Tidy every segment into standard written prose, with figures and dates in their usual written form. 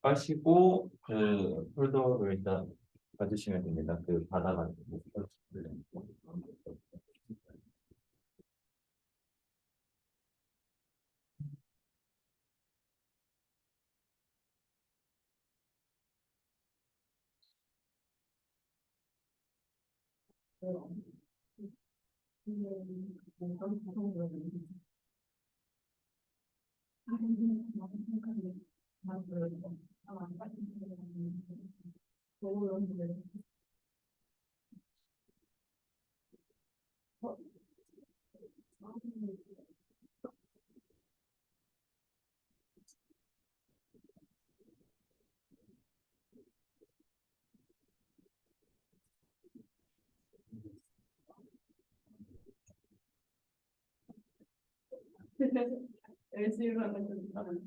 하시고 그 폴더를 일단 가주시면 됩니다. 그 받아가지고. 열심히 하는 됐어요.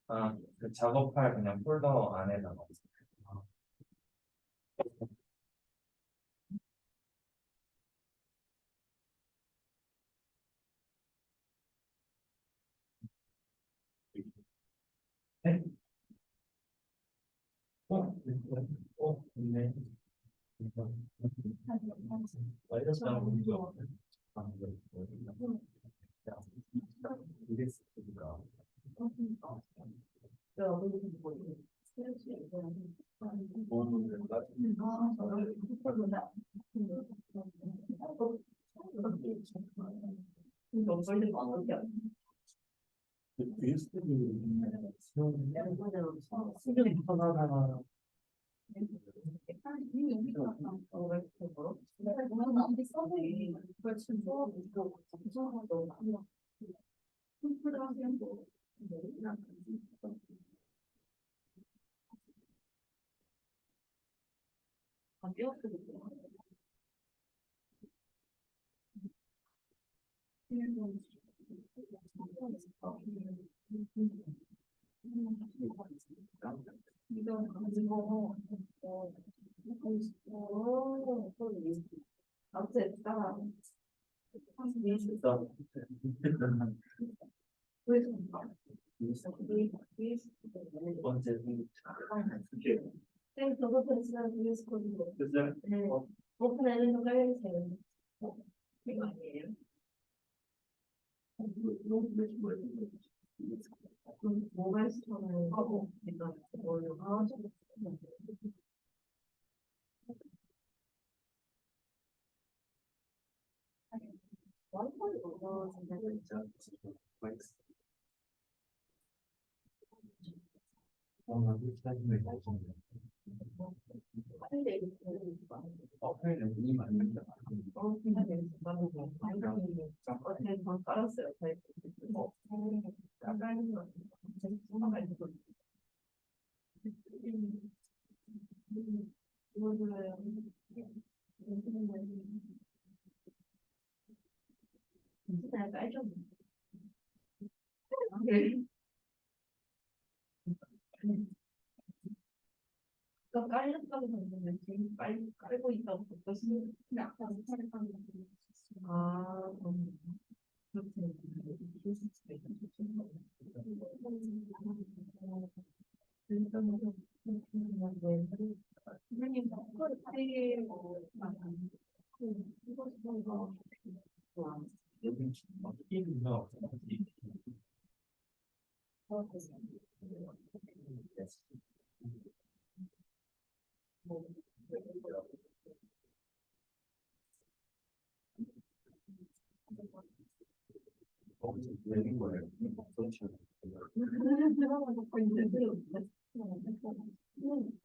아, 그 작업할 그냥 폴더 안에다가. 네? 네. 깔렸다고 했는데 지금 깔고 있다고 어떠시? 아, 그렇지.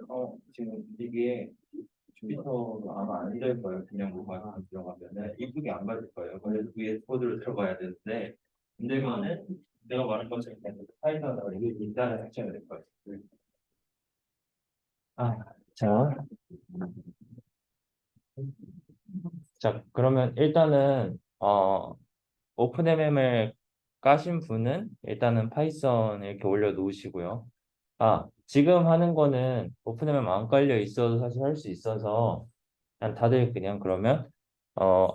선생님, 지금 이게 주피터가 아마 안 될 거예요. 그냥 뭐만 들어가면은 이쁘게 안 맞을 거예요. 그래서 위에 코드를 들어가야 되는데 안 되면은 내가 말한 것처럼 파이썬으로 이게 일단은 설정이 될 거예요. 아, 자, 그러면 일단은 오픈MM을 까신 분은 일단은 파이썬 이렇게 올려놓으시고요. 지금 하는 거는 오픈MM 안 깔려 있어도 사실 할 수 있어서 그냥 다들 그냥 그러면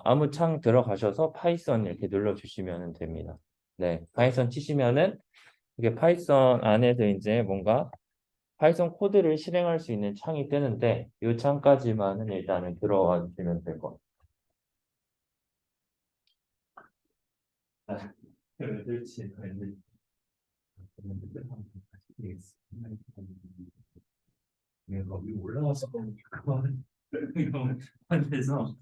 아무 창 들어가셔서 파이썬 이렇게 눌러주시면 됩니다. 네, 파이썬 치시면은 이게 파이썬 안에서 이제 뭔가 파이썬 코드를 실행할 수 있는 창이 뜨는데 이 창까지만은 일단은 들어가 주시면 될 것 같아요. 그렇지. 거기 올라와서 그거는 이거 안 돼서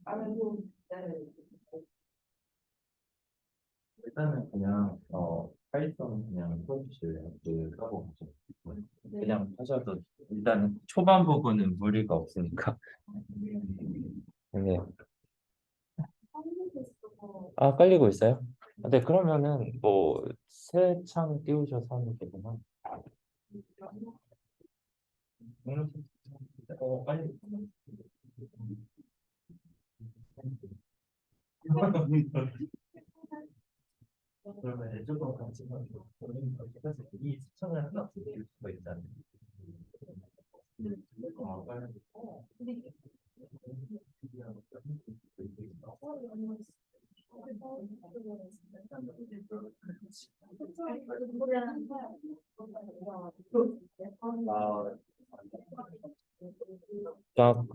아무래도 일단은 그냥 파이썬 그냥 써주실래요? 그 까보죠. 그냥 하셔도 일단 초반 부분은 무리가 없으니까. 네. 깔리고 있어요? 네, 그러면은 뭐 새 창 띄우셔서 하면 되구나. 빨리. 그러면 조금 같이 하고 이 시청을 하나 드릴 수가 있잖아요. 빨리.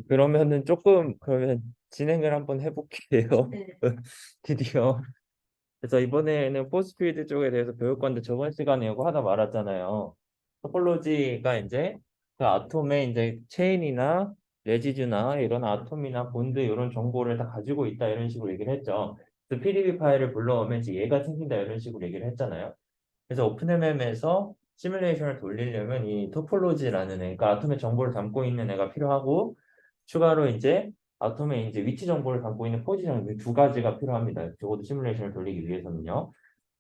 그러면은 조금 그러면 진행을 한번 해볼게요. 드디어. 그래서 이번에는 포스필드 쪽에 대해서 배울 건데 저번 시간에 이거 하다 말았잖아요. 토폴로지가 이제 그 아톰의 이제 체인이나 레지듀나 이런 아톰이나 본드 이런 정보를 다 가지고 있다 이런 식으로 얘기를 했죠. 그래서 PDB 파일을 불러오면 이제 얘가 생긴다 이런 식으로 얘기를 했잖아요. 그래서 오픈MM에서 시뮬레이션을 돌리려면 이 토폴로지라는 애, 그러니까 아톰의 정보를 담고 있는 애가 필요하고 추가로 이제 아톰의 이제 위치 정보를 담고 있는 포지션 두 가지가 필요합니다. 적어도 시뮬레이션을 돌리기 위해서는요.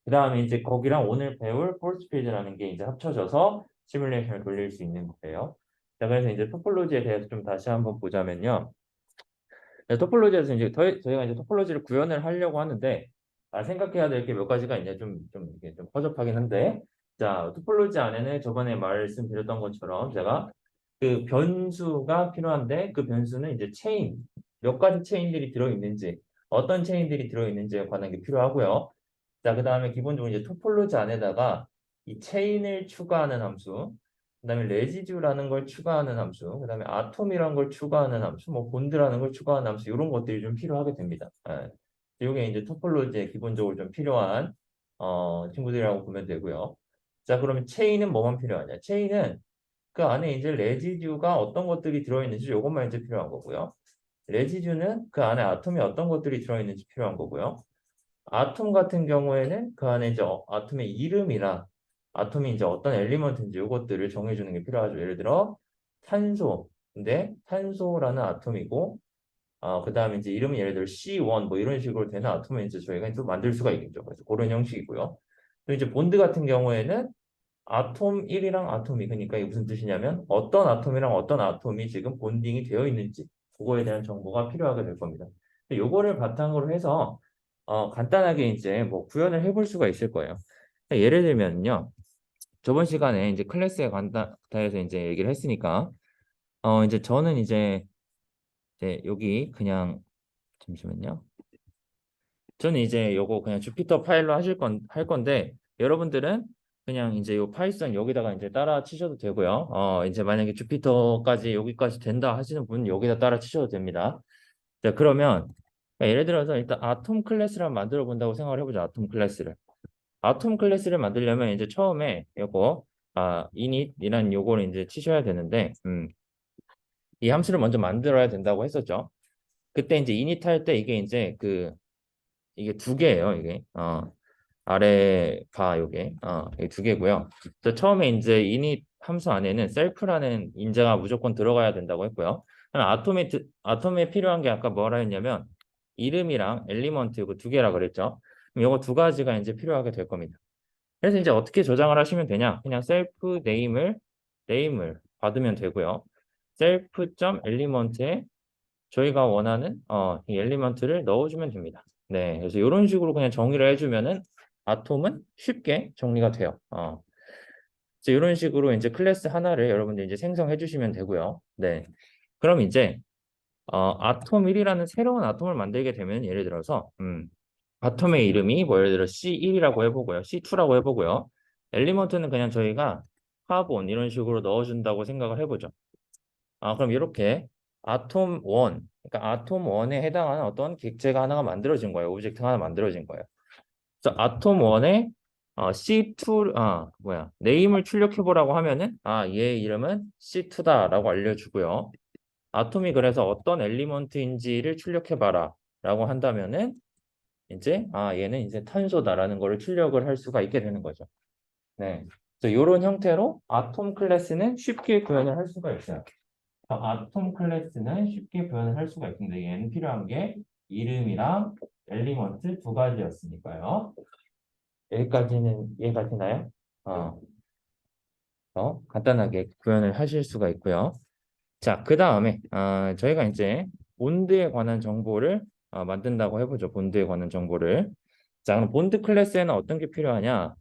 그 다음에 이제 거기랑 오늘 배울 폴스 필드라는 게 이제 합쳐져서 시뮬레이션을 돌릴 수 있는 거예요. 자, 그래서 이제 토폴로지에 대해서 좀 다시 한번 보자면요. 네, 토폴로지에서 이제 저희가 이제 토폴로지를 구현을 하려고 하는데 생각해야 될 게 몇 가지가 이제 좀 이게 좀 허접하긴 한데 자 토폴로지 안에는 저번에 말씀드렸던 것처럼 제가 그 변수가 필요한데 그 변수는 이제 체인 몇 가지 체인들이 들어있는지 어떤 체인들이 들어있는지에 관한 게 필요하고요. 자 그다음에 기본적으로 이제 토폴로지 안에다가 이 체인을 추가하는 함수 그다음에 레지듀라는 걸 추가하는 함수, 그다음에 아톰이라는 걸 추가하는 함수, 뭐 본드라는 걸 추가하는 함수 이런 것들이 좀 필요하게 됩니다. 이게 이제 토폴로지에 기본적으로 좀 필요한 친구들이라고 보면 되고요. 자, 그러면 체인은 뭐만 필요하냐? 체인은 그 안에 이제 레지듀가 어떤 것들이 들어있는지 이것만 이제 필요한 거고요. 레지듀는 그 안에 아톰이 어떤 것들이 들어있는지 필요한 거고요. 아톰 같은 경우에는 그 안에 이제 아톰의 이름이나 아톰이 이제 어떤 엘리먼트인지 이것들을 정해주는 게 필요하죠. 예를 들어 탄소인데 탄소라는 아톰이고 그 다음에 이제 이름은 예를 들어 C1 뭐 이런 식으로 되는 아톰을 이제 저희가 또 만들 수가 있겠죠. 그래서 그런 형식이고요. 또 이제 본드 같은 경우에는 아톰 1이랑 아톰 2 그러니까 이게 무슨 뜻이냐면 어떤 아톰이랑 어떤 아톰이 지금 본딩이 되어 있는지 그거에 대한 정보가 필요하게 될 겁니다. 요거를 바탕으로 해서 간단하게 이제 뭐 구현을 해볼 수가 있을 거예요. 예를 들면요. 저번 시간에 이제 클래스에 관다해서 이제 얘기를 했으니까 이제 저는 이제 여기 그냥 잠시만요. 저는 이제 요거 그냥 주피터 파일로 할 건데 여러분들은 그냥 이제 요 파이썬 여기다가 이제 따라 치셔도 되고요. 이제 만약에 주피터까지 여기까지 된다 하시는 분은 여기다 따라 치셔도 됩니다. 자, 그러면 예를 들어서 일단 아톰 클래스를 한번 만들어 본다고 생각을 해보자. 아톰 클래스를. 아톰 클래스를 만들려면 이제 처음에 요거 init이라는 요거를 이제 치셔야 되는데 이 함수를 먼저 만들어야 된다고 했었죠. 그때 이제 init 할 때 이게 이제 이게 두 개예요. 이게 아래 바 요게 이게 두 개고요. 저 처음에 이제 init 함수 안에는 셀프라는 인자가 무조건 들어가야 된다고 했고요. 아톰에 필요한 게 아까 뭐라 했냐면 이름이랑 엘리먼트 이거 두 개라 그랬죠. 그럼 이거 두 가지가 이제 필요하게 될 겁니다. 그래서 이제 어떻게 저장을 하시면 되냐? 그냥 셀프 네임을 받으면 되고요. 셀프.점 엘리먼트에 저희가 원하는 이 엘리먼트를 넣어주면 됩니다. 네, 그래서 이런 식으로 그냥 정의를 해주면은 아톰은 쉽게 정리가 돼요. 그래서 이런 식으로 이제 클래스 하나를 여러분들 이제 생성해 주시면 되고요. 네, 그럼 이제 아톰 1이라는 새로운 아톰을 만들게 되면 예를 들어서 아톰의 이름이 뭐 예를 들어 C1이라고 해보고요. C2라고 해보고요. 엘리먼트는 그냥 저희가 카본 이런 식으로 넣어준다고 생각을 해보죠. 그럼 이렇게 아톰 1, 그러니까 아톰 1에 해당하는 어떤 객체가 하나가 만들어진 거예요. 오브젝트가 하나 만들어진 거예요. 그래서 아톰 1에 C2, 네임을 출력해 보라고 하면은 얘 이름은 C2다라고 알려주고요. 아톰이 그래서 어떤 엘리먼트인지를 출력해 봐라 라고 한다면은 이제 얘는 이제 탄소다라는 거를 출력을 할 수가 있게 되는 거죠. 네. 그래서 이런 형태로 아톰 클래스는 쉽게 구현을 할 수가 있어요. 아톰 클래스는 쉽게 구현을 할 수가 있습니다. 얘는 필요한 게 이름이랑 엘리먼트 두 가지였으니까요. 여기까지는 이해가 되나요? 간단하게 구현을 하실 수가 있고요. 자, 그 다음에 저희가 이제 본드에 관한 정보를 만든다고 해보죠. 본드에 관한 정보를. 자, 그럼 본드 클래스에는 어떤 게 필요하냐?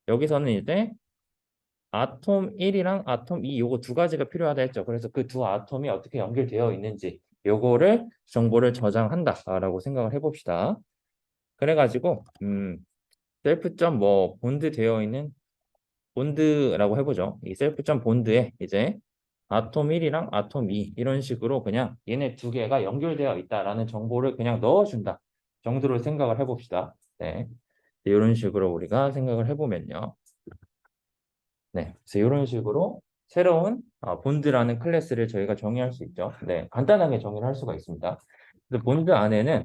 여기서는 이제 아톰 1이랑 아톰 2 요거 두 가지가 필요하다 했죠. 그래서 그 두 아톰이 어떻게 연결되어 있는지 요거를 정보를 저장한다라고 생각을 해봅시다. 그래가지고 셀프.점 뭐 본드 되어 있는 본드라고 해보죠. 이 셀프.점 본드에 이제 아톰 1이랑 아톰 2 이런 식으로 그냥 얘네 두 개가 연결되어 있다라는 정보를 그냥 넣어준다 정도로 생각을 해봅시다. 네, 이런 식으로 우리가 생각을 해보면요. 네, 그래서 이런 식으로 새로운 본드라는 클래스를 저희가 정의할 수 있죠. 네, 간단하게 정의를 할 수가 있습니다. 그래서 본드 안에는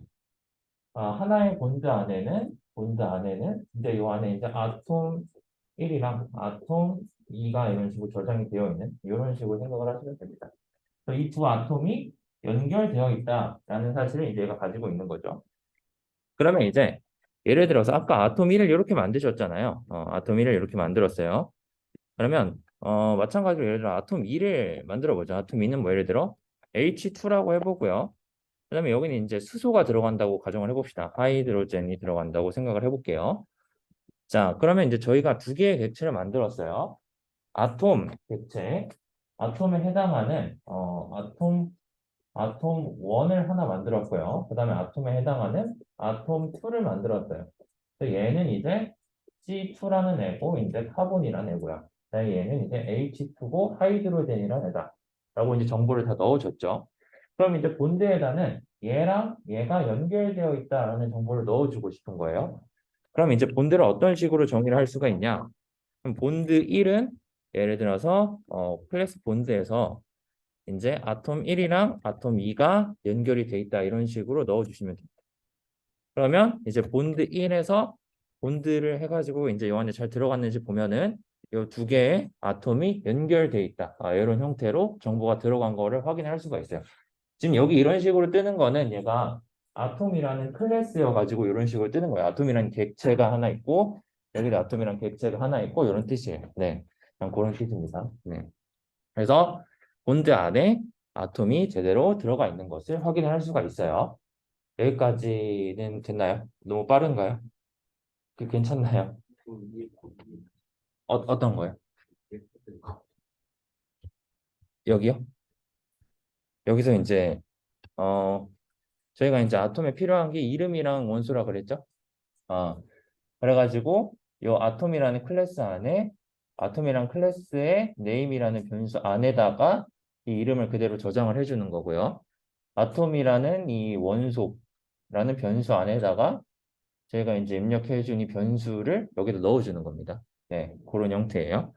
하나의 본드 안에는 이제 이 안에 이제 아톰 1이랑 아톰 2가 이런 식으로 저장이 되어 있는 이런 식으로 생각을 하시면 됩니다. 이 두 아톰이 연결되어 있다라는 사실을 이제 얘가 가지고 있는 거죠. 그러면 이제 예를 들어서 아까 아톰 1을 이렇게 만드셨잖아요. 아톰 1을 이렇게 만들었어요. 그러면 마찬가지로 예를 들어 아톰 2를 만들어 보죠. 아톰 2는 뭐 예를 들어 H2라고 해보고요. 그다음에 여기는 이제 수소가 들어간다고 가정을 해봅시다. 하이드로젠이 들어간다고 생각을 해볼게요. 자, 그러면 이제 저희가 두 개의 객체를 만들었어요. 아톰 객체, 아톰에 해당하는 아톰 1을 하나 만들었고요. 그 다음에 아톰에 해당하는 아톰 2를 만들었어요. 그래서 얘는 이제 C2라는 애고 이제 카본이라는 애고요. 그다음에 얘는 이제 H2고 하이드로젠이라는 애다. 라고 이제 정보를 다 넣어줬죠. 그럼 이제 본드에다는 얘랑 얘가 연결되어 있다라는 정보를 넣어주고 싶은 거예요. 그럼 이제 본드를 어떤 식으로 정의를 할 수가 있냐? 그럼 본드 1은 예를 들어서 클래스 본드에서 이제 아톰 1이랑 아톰 2가 연결이 돼 있다 이런 식으로 넣어주시면 됩니다. 그러면 이제 본드 1에서 본드를 해가지고 이제 요 안에 잘 들어갔는지 보면은 요 두 개의 아톰이 연결돼 있다. 이런 형태로 정보가 들어간 거를 확인할 수가 있어요. 지금 여기 이런 식으로 뜨는 거는 얘가 아톰이라는 클래스여가지고 이런 식으로 뜨는 거예요. 아톰이라는 객체가 하나 있고 여기도 아톰이라는 객체가 하나 있고 이런 뜻이에요. 네, 그냥 그런 뜻입니다. 네. 그래서 본드 안에 아톰이 제대로 들어가 있는 것을 확인할 수가 있어요. 여기까지는 됐나요? 너무 빠른가요? 괜찮나요? 어떤 거요? 여기요? 여기서 이제 어 저희가 이제 아톰에 필요한 게 이름이랑 원소라 그랬죠? 어 그래가지고 요 아톰이라는 클래스 안에 아톰이란 클래스의 네임이라는 변수 안에다가 이 이름을 그대로 저장을 해주는 거고요. 아톰이라는 이 원소라는 변수 안에다가 저희가 이제 입력해준 이 변수를 여기다 넣어주는 겁니다. 네, 그런 형태예요.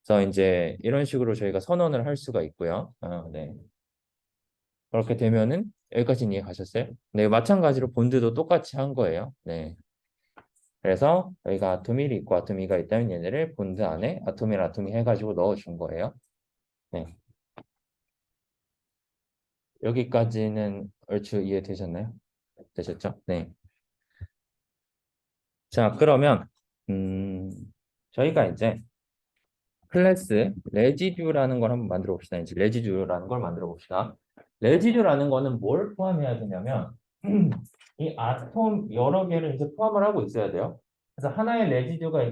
그래서 이제 이런 식으로 저희가 선언을 할 수가 있고요. 네. 그렇게 되면은 여기까지는 이해 가셨어요? 네, 마찬가지로 본드도 똑같이 한 거예요. 네. 그래서 여기가 아톰 1이 있고 아톰 2가 있다면 얘네를 본드 안에 아톰 1, 아톰 2 해가지고 넣어준 거예요. 네. 여기까지는 얼추 이해되셨나요? 되셨죠? 네. 자, 그러면 저희가 이제 클래스 레지듀라는 걸 한번 만들어 봅시다. 이제 레지듀라는 걸 만들어 봅시다. 레지듀라는 거는 뭘 포함해야 되냐면 이 아톰 여러 개를 이제 포함을 하고 있어야 돼요. 그래서 하나의 레지듀가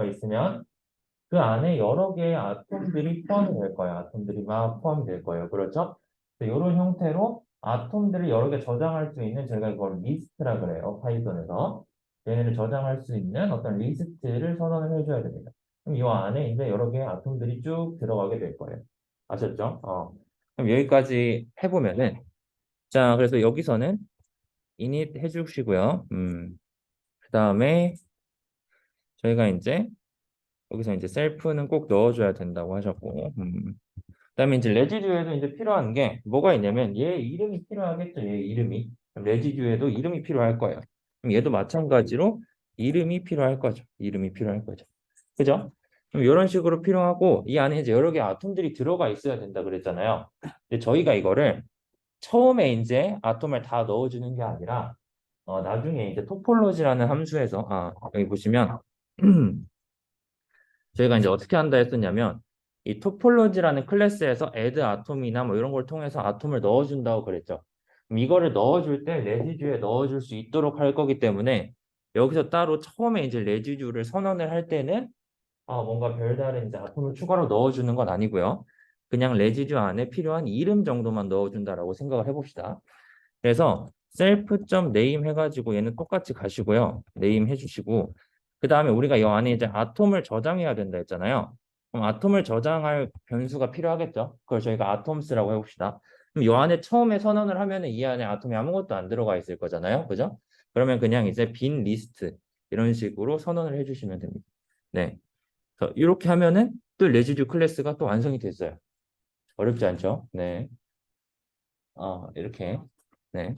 있으면 그 안에 여러 개의 아톰들이 포함이 될 거예요. 아톰들이 막 포함이 될 거예요. 그렇죠? 이런 형태로 아톰들을 여러 개 저장할 수 있는 저희가 이걸 리스트라 그래요. 파이썬에서. 얘네를 저장할 수 있는 어떤 리스트를 선언을 해줘야 됩니다. 그럼 이 안에 이제 여러 개의 아톰들이 쭉 들어가게 될 거예요. 아셨죠? 그럼 여기까지 해보면은 자, 그래서 여기서는 init 해주시고요. 그 다음에 저희가 이제 여기서 이제 셀프는 꼭 넣어줘야 된다고 하셨고, 그다음에 이제 레지듀에도 이제 필요한 게 뭐가 있냐면 얘 이름이 필요하겠죠. 얘 이름이. 그럼 레지듀에도 이름이 필요할 거예요. 그럼 얘도 마찬가지로 이름이 필요할 거죠. 이름이 필요할 거죠. 그죠? 그럼 이런 식으로 필요하고 이 안에 이제 여러 개 아톰들이 들어가 있어야 된다 그랬잖아요. 근데 저희가 이거를 처음에 이제 아톰을 다 넣어주는 게 아니라 나중에 이제 토폴로지라는 함수에서 여기 보시면 저희가 이제 어떻게 한다 했었냐면 이 토폴로지라는 클래스에서 add 아톰이나 뭐 이런 걸 통해서 아톰을 넣어준다고 그랬죠. 그럼 이거를 넣어줄 때 레지듀에 넣어줄 수 있도록 할 거기 때문에 여기서 따로 처음에 이제 레지듀를 선언을 할 때는 뭔가 별다른 이제 아톰을 추가로 넣어주는 건 아니고요. 그냥 레지듀 안에 필요한 이름 정도만 넣어준다라고 생각을 해봅시다. 그래서 self.name 해가지고 얘는 똑같이 가시고요. name 해주시고 그 다음에 우리가 이 안에 이제 아톰을 저장해야 된다 했잖아요. 그럼 아톰을 저장할 변수가 필요하겠죠. 그걸 저희가 atoms라고 해봅시다. 그럼 이 안에 처음에 선언을 하면은 이 안에 아톰이 아무것도 안 들어가 있을 거잖아요. 그죠? 그러면 그냥 이제 빈 리스트 이런 식으로 선언을 해주시면 됩니다. 네. 그래서 이렇게 하면은 또 레지듀 클래스가 또 완성이 됐어요. 어렵지 않죠? 네. 이렇게. 네.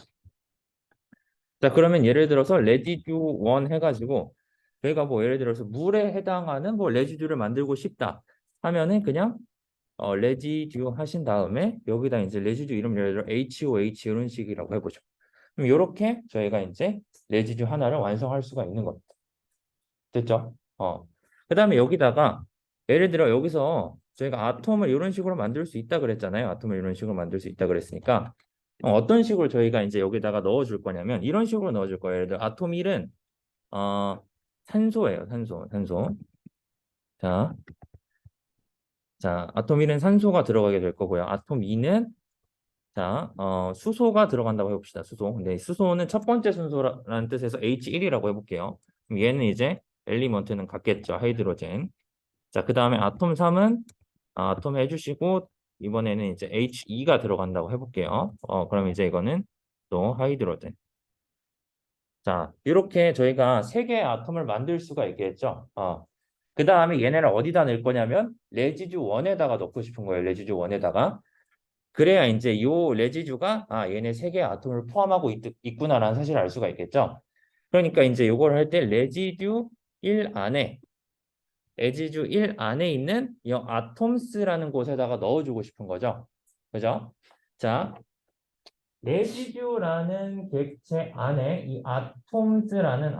자, 그러면 예를 들어서 레지듀 1 해가지고 저희가 뭐 예를 들어서 물에 해당하는 뭐 레지듀를 만들고 싶다 하면은 그냥 레지듀 하신 다음에 여기다 이제 레지듀 이름 예를 들어 HOH 이런 식이라고 해보죠. 그럼 이렇게 저희가 이제 레지듀 하나를 완성할 수가 있는 겁니다. 됐죠? 그 다음에 여기다가 예를 들어 여기서 저희가 아톰을 이런 식으로 만들 수 있다 그랬잖아요. 아톰을 이런 식으로 만들 수 있다 그랬으니까 어떤 식으로 저희가 이제 여기다가 넣어줄 거냐면 이런 식으로 넣어줄 거예요. 예를 들어 아톰 1은 산소예요. 산소. 자, 아톰 1은 산소가 들어가게 될 거고요. 아톰 2는 수소가 들어간다고 해봅시다. 수소. 근데 수소는 첫 번째 순서라는 뜻에서 H1이라고 해볼게요. 그럼 얘는 이제 엘리먼트는 같겠죠. 하이드로젠. 자, 그 다음에 아톰 3은 아톰 해주시고 이번에는 이제 H2가 들어간다고 해볼게요. 그럼 이제 이거는 또 하이드로젠. 자, 이렇게 저희가 세 개의 아톰을 만들 수가 있겠죠. 그 다음에 얘네를 어디다 넣을 거냐면 레지듀 1에다가 넣고 싶은 거예요. 레지듀 1에다가. 그래야 이제 요 레지듀가 얘네 세 개의 아톰을 포함하고 있구나라는 사실을 알 수가 있겠죠. 그러니까 이제 요걸 할 때 레지듀 1 안에 레지듀 1 안에 있는 이 아톰스라는 곳에다가 넣어주고 싶은 거죠. 그죠? 자, 레지듀라는 객체 안에 이 아톰스라는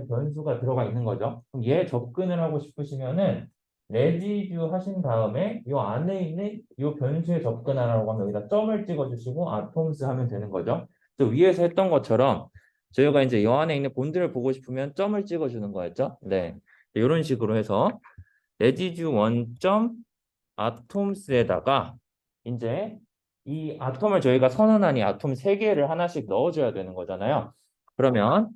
변수가 들어가 있는 거죠. 그럼 얘 접근을 하고 싶으시면은 레지듀 하신 다음에 이 안에 있는 이 변수에 접근하라고 하면 여기다 점을 찍어주시고 아톰스 하면 되는 거죠. 또 위에서 했던 것처럼 저희가 이제 이 안에 있는 본드를 보고 싶으면 점을 찍어주는 거였죠. 네, 이런 식으로 해서 레지듀 1점 아톰스에다가 이제 이 아톰을 저희가 선언한 이 아톰 3개를 하나씩 넣어줘야 되는 거잖아요. 그러면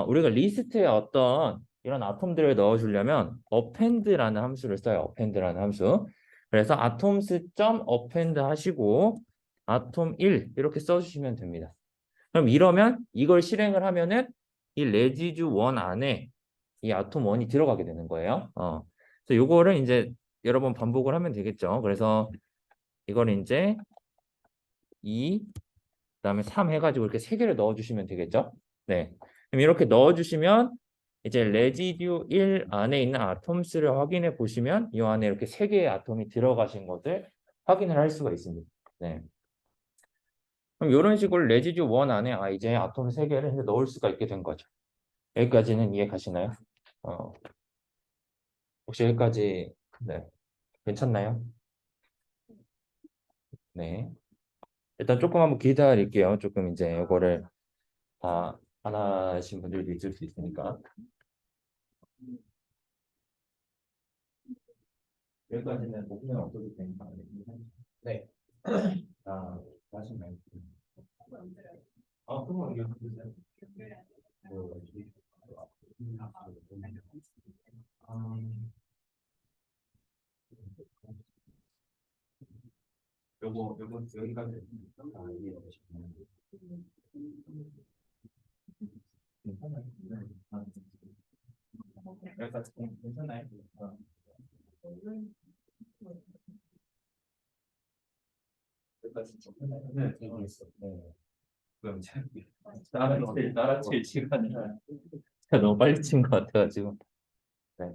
우리가 리스트에 어떤 이런 아톰들을 넣어주려면 append라는 함수를 써요. append라는 함수. 그래서 atoms.append 하시고 아톰 1 이렇게 써주시면 됩니다. 그럼 이러면 이걸 실행을 하면은 이 레지듀 1 안에 이 아톰 1이 들어가게 되는 거예요. 그래서 요거를 이제 여러 번 반복을 하면 되겠죠. 그래서 이걸 이제 2, 그다음에 3 해가지고 이렇게 3개를 넣어주시면 되겠죠. 네. 그럼 이렇게 넣어주시면 이제 레지듀 1 안에 있는 아톰수를 확인해 보시면 이 안에 이렇게 3개의 아톰이 들어가신 것을 확인을 할 수가 있습니다. 네. 그럼 이런 식으로 레지듀 1 안에 이제 아톰 3개를 이제 넣을 수가 있게 된 거죠. 여기까지는 이해 가시나요? 혹시 여기까지 네, 괜찮나요? 네. 일단 조금 한번 기다릴게요. 조금 이제 이거를 다 안 하신 분들도 있을 수 있으니까. 여기까지는 목표는 없어도 되니까. 네. 다시 말씀. 그럼 이거 주세요. 요거 여기까지 이해해 주시면 괜찮아요. 여기까지 괜찮아요. 여기까지 괜찮아요. 네, 되고 있어. 네. 그럼 참 따라칠 시간이 제가 너무 빨리 친 것 같아가지고. 네.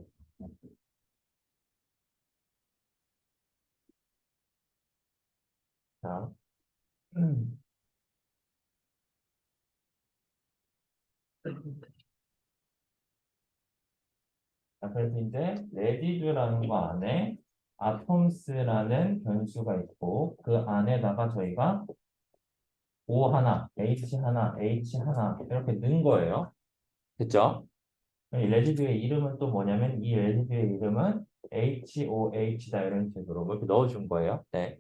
자. 자, 그래서 이제 레지듀라는 거 안에 아톰스라는 변수가 있고 그 안에다가 저희가 O 하나, H 하나, H 하나 이렇게 넣은 거예요. 그쵸? 이 레지듀의 이름은 또 뭐냐면 이 레지듀의 이름은 HOH다 이런 식으로 이렇게 넣어준 거예요. 네.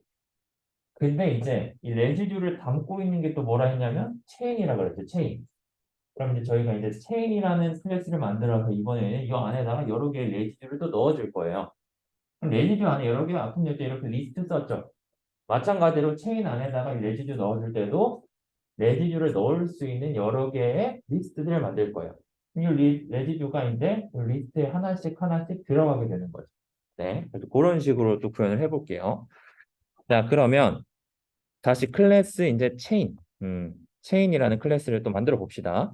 근데 이제 이 레지듀를 담고 있는 게 또 뭐라 했냐면 체인이라 그랬죠. 체인. 그럼 이제 저희가 이제 체인이라는 클래스를 만들어서 이번에는 이 안에다가 여러 개의 레지듀를 또 넣어줄 거예요. 그럼 레지듀 안에 여러 개의 아톰 열쇠 이렇게 리스트 썼죠. 마찬가지로 체인 안에다가 이 레지듀 넣어줄 때도 레지듀를 넣을 수 있는 여러 개의 리스트들을 만들 거예요. 이 레지듀가 이제 그 리스트에 하나씩 하나씩 들어가게 되는 거죠. 네, 그래서 그런 식으로 또 구현을 해볼게요. 자, 그러면 다시 클래스 이제 체인이라는 클래스를 또 만들어 봅시다.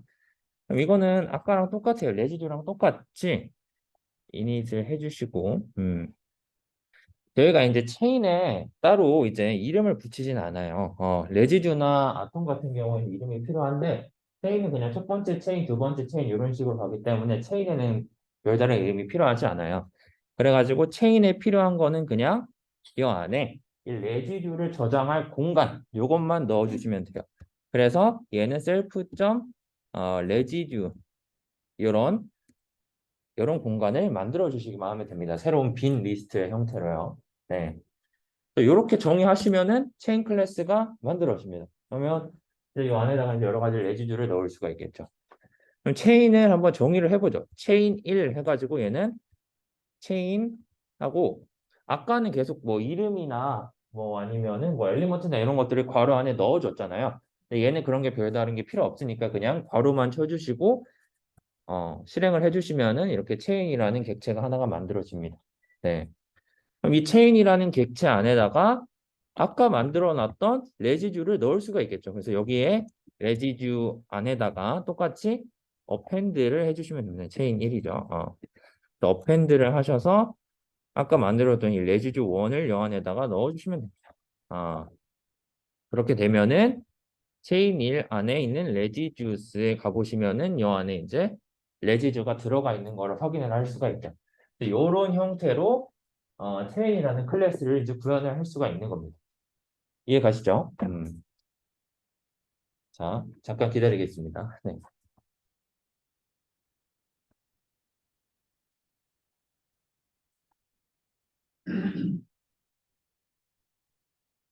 그럼 이거는 아까랑 똑같아요. 레지듀랑 똑같이 이닛을 해주시고, 저희가 이제 체인에 따로 이제 이름을 붙이진 않아요. 레지듀나 아톰 같은 경우에는 이름이 필요한데, 체인은 그냥 첫 번째 체인, 두 번째 체인 이런 식으로 가기 때문에 체인에는 별다른 이름이 필요하지 않아요. 그래가지고 체인에 필요한 거는 그냥 이 안에 이 레지듀를 저장할 공간, 요것만 넣어주시면 돼요. 그래서 얘는 셀프.레지듀 이런 공간을 만들어 주시기만 하면 됩니다. 새로운 빈 리스트의 형태로요. 네. 이렇게 정의하시면은 체인 클래스가 만들어집니다. 그러면 이제 이 안에다가 이제 여러 가지 레지듀를 넣을 수가 있겠죠. 그럼 체인을 한번 정의를 해보죠. 체인 1 해가지고 얘는 체인하고 아까는 계속 뭐 이름이나 뭐 아니면은 뭐 엘리먼트나 이런 것들을 괄호 안에 넣어줬잖아요. 근데 얘는 그런 게 별다른 게 필요 없으니까 그냥 괄호만 쳐주시고 실행을 해주시면은 이렇게 체인이라는 객체가 하나가 만들어집니다. 네. 그럼 이 체인이라는 객체 안에다가 아까 만들어 놨던 레지듀를 넣을 수가 있겠죠. 그래서 여기에 레지듀 안에다가 똑같이 어펜드를 해주시면 됩니다. 체인 1이죠. 어펜드를 하셔서 아까 만들었던 이 레지듀 1을 여 안에다가 넣어주시면 됩니다. 그렇게 되면은 체인 1 안에 있는 레지듀스에 가보시면은 여 안에 이제 레지듀가 들어가 있는 거를 확인을 할 수가 있죠. 이런 형태로 체인이라는 클래스를 이제 구현을 할 수가 있는 겁니다. 이해 가시죠? 자, 잠깐 기다리겠습니다. 네.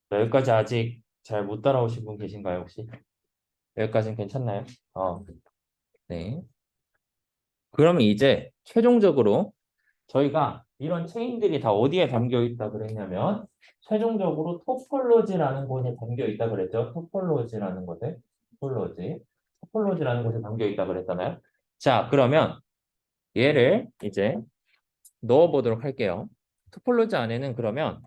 자, 여기까지 아직 잘 못 따라오신 분 계신가요, 혹시? 여기까지는 괜찮나요? 네. 그러면 이제 최종적으로 저희가 이런 체인들이 다 어디에 담겨 있다 그랬냐면 최종적으로 토폴로지라는 곳에 담겨 있다 그랬죠. 토폴로지라는 곳에 토폴로지라는 곳에 담겨 있다 그랬잖아요. 자, 그러면 얘를 이제 넣어 보도록 할게요. 토폴로지 안에는 그러면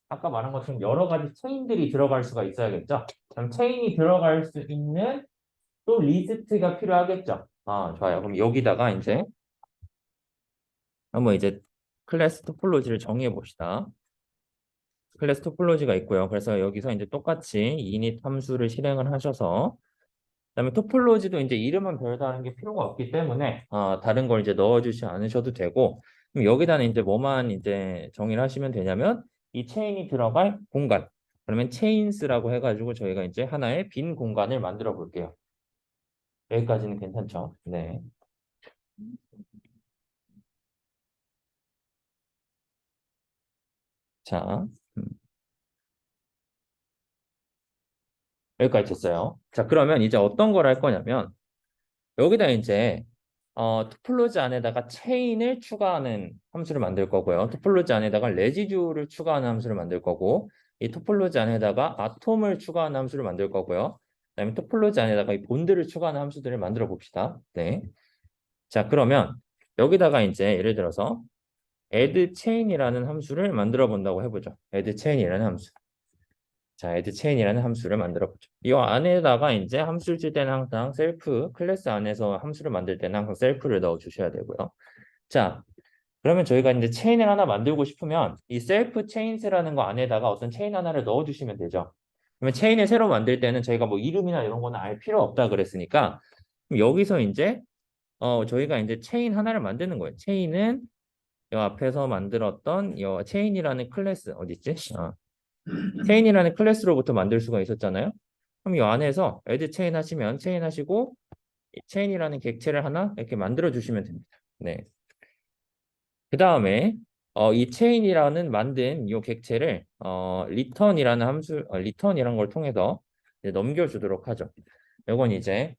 아까 말한 것처럼 여러 가지 체인들이 들어갈 수가 있어야겠죠. 그럼 체인이 들어갈 수 있는 또 리스트가 필요하겠죠. 좋아요. 그럼 여기다가 이제 한번 이제 클래스 토폴로지를 정의해 봅시다. 클래스 토폴로지가 있고요. 그래서 여기서 이제 똑같이 init 함수를 실행을 하셔서 그다음에 토폴로지도 이제 이름은 별다른 게 필요가 없기 때문에 다른 걸 이제 넣어주지 않으셔도 되고 그럼 여기다는 이제 뭐만 이제 정의를 하시면 되냐면 이 체인이 들어갈 공간 그러면 체인스라고 해가지고 저희가 이제 하나의 빈 공간을 만들어 볼게요. 여기까지는 괜찮죠? 네. 자, 여기까지 됐어요. 자, 그러면 이제 어떤 걸 할 거냐면 여기다 이제 토폴로지 안에다가 체인을 추가하는 함수를 만들 거고요. 토폴로지 안에다가 레지듀를 추가하는 함수를 만들 거고 이 토폴로지 안에다가 아톰을 추가하는 함수를 만들 거고요. 그다음에 토폴로지 안에다가 이 본드를 추가하는 함수들을 만들어 봅시다. 네. 자, 그러면 여기다가 이제 예를 들어서 add chain이라는 함수를 만들어 본다고 해보죠. add chain이라는 함수. 자, add chain이라는 함수를 만들어 보죠. 이 안에다가 이제 함수를 칠 때는 항상 셀프, 클래스 안에서 함수를 만들 때는 항상 셀프를 넣어 주셔야 되고요. 자, 그러면 저희가 이제 체인을 하나 만들고 싶으면 이 셀프 체인스라는 거 안에다가 어떤 체인 하나를 넣어 주시면 되죠. 그러면 체인을 새로 만들 때는 저희가 뭐 이름이나 이런 거는 알 필요 없다 그랬으니까 그럼 여기서 이제 저희가 이제 체인 하나를 만드는 거예요. 체인은 이 앞에서 만들었던 이 체인이라는 클래스 어디 있지? 체인이라는 클래스로부터 만들 수가 있었잖아요. 그럼 이 안에서 add 체인 하시면 체인 하시고 이 체인이라는 객체를 하나 이렇게 만들어 주시면 됩니다. 네. 그 다음에 이 체인이라는 만든 이 객체를 return이라는 함수, return이라는 걸 통해서 이제 넘겨주도록 하죠. 이건 이제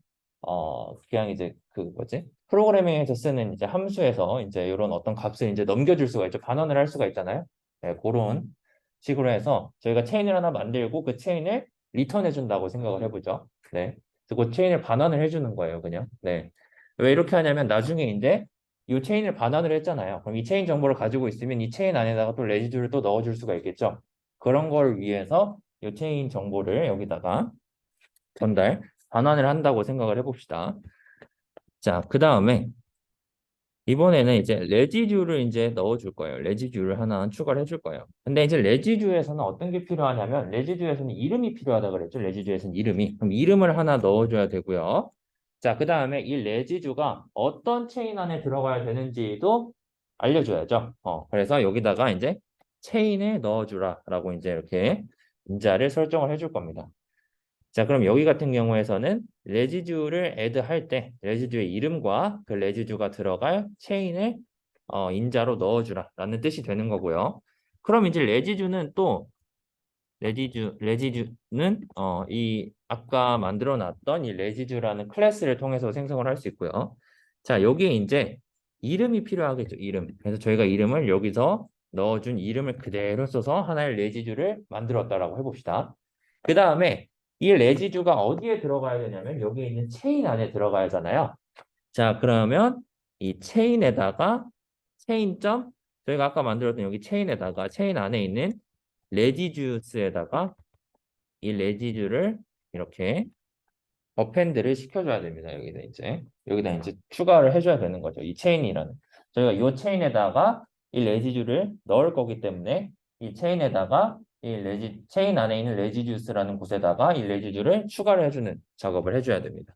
그냥 이제 그 뭐지? 프로그래밍에서 쓰는 이제 함수에서 이제 이런 어떤 값을 이제 넘겨줄 수가 있죠. 반환을 할 수가 있잖아요. 네, 그런 식으로 해서 저희가 체인을 하나 만들고 그 체인을 리턴해 준다고 생각을 해보죠. 네. 그리고 그 체인을 반환을 해주는 거예요, 그냥. 네. 왜 이렇게 하냐면 나중에 이제 이 체인을 반환을 했잖아요. 그럼 이 체인 정보를 가지고 있으면 이 체인 안에다가 또 레지듀를 또 넣어줄 수가 있겠죠. 그런 걸 위해서 이 체인 정보를 여기다가 반환을 한다고 생각을 해봅시다. 자, 그 다음에 이번에는 이제 레지듀를 이제 넣어줄 거예요. 레지듀를 하나 추가를 해줄 거예요. 근데 이제 레지듀에서는 어떤 게 필요하냐면 레지듀에서는 이름이 필요하다 그랬죠. 레지듀에서는 이름이. 그럼 이름을 하나 넣어줘야 되고요. 자, 그 다음에 이 레지듀가 어떤 체인 안에 들어가야 되는지도 알려줘야죠. 그래서 여기다가 이제 체인에 넣어주라 라고 이제 이렇게 문자를 설정을 해줄 겁니다. 자, 그럼 여기 같은 경우에서는 레지듀를 add 할 때 레지듀의 이름과 그 레지듀가 들어갈 체인을 인자로 넣어주라 라는 뜻이 되는 거고요. 그럼 이제 레지듀는 이 아까 만들어 놨던 이 레지듀라는 클래스를 통해서 생성을 할 수 있고요. 자, 여기에 이제 이름이 필요하겠죠. 이름. 그래서 저희가 이름을 여기서 넣어준 이름을 그대로 써서 하나의 레지듀를 만들었다라고 해봅시다. 그 다음에 이 레지듀가 어디에 들어가야 되냐면 여기 있는 체인 안에 들어가야 하잖아요. 자, 그러면 이 체인에다가 체인점 저희가 아까 만들었던 여기 체인에다가 체인 안에 있는 레지듀스에다가 이 레지듀를 이렇게 어펜드를 시켜줘야 됩니다. 여기다 이제 추가를 해줘야 되는 거죠. 이 체인이라는 저희가 이 체인에다가 이 레지듀를 넣을 거기 때문에 이 체인에다가 체인 안에 있는 레지듀스라는 곳에다가 이 레지듀를 추가를 해주는 작업을 해줘야 됩니다.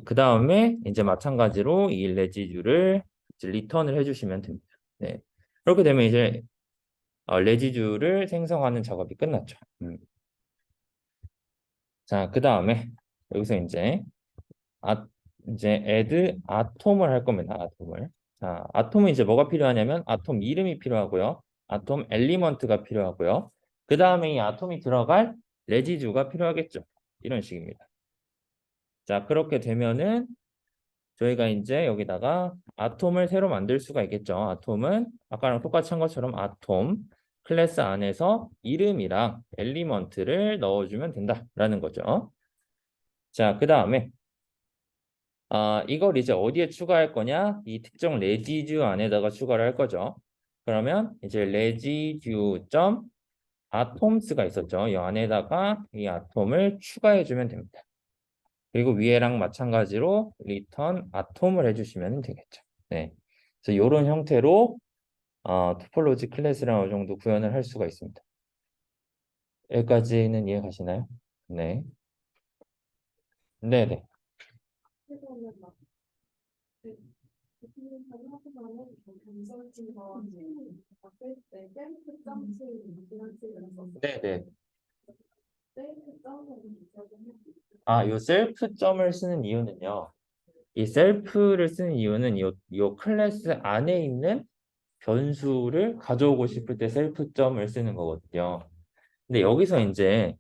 그 다음에 이제 마찬가지로 이 레지듀를 이제 리턴을 해주시면 됩니다. 네. 그렇게 되면 이제 레지듀를 생성하는 작업이 끝났죠. 자, 그 다음에 여기서 이제 add 아톰을 할 겁니다. 아톰을. 자, 아톰은 이제 뭐가 필요하냐면 아톰 이름이 필요하고요. 아톰 엘리먼트가 필요하고요. 그 다음에 이 아톰이 들어갈 레지듀가 필요하겠죠. 이런 식입니다. 자, 그렇게 되면은 저희가 이제 여기다가 아톰을 새로 만들 수가 있겠죠. 아톰은 아까랑 똑같이 한 것처럼 아톰 클래스 안에서 이름이랑 엘리먼트를 넣어주면 된다라는 거죠. 자, 그 다음에 이걸 이제 어디에 추가할 거냐? 이 특정 레지듀 안에다가 추가를 할 거죠. 그러면 이제 레지듀 점 아톰스가 있었죠. 이 안에다가 이 아톰을 추가해 주면 됩니다. 그리고 위에랑 마찬가지로 return 아톰을 해주시면 되겠죠. 네. 그래서 이런 형태로 토폴로지 클래스랑 어느 정도 구현을 할 수가 있습니다. 여기까지는 이해 가시나요? 네. 네네. 그거는 막, 그, 대표님처럼 하시면은, 건설팀과 봤을 때, 셀프 점수, 이런 식으로 썼어요. 네네. 셀프 점수는 기억을 해요. 요 셀프점을 쓰는 이유는요. 이 셀프를 쓰는 이유는 요 클래스 안에 있는 변수를 가져오고 싶을 때 셀프점을 쓰는 거거든요. 근데 여기서 이제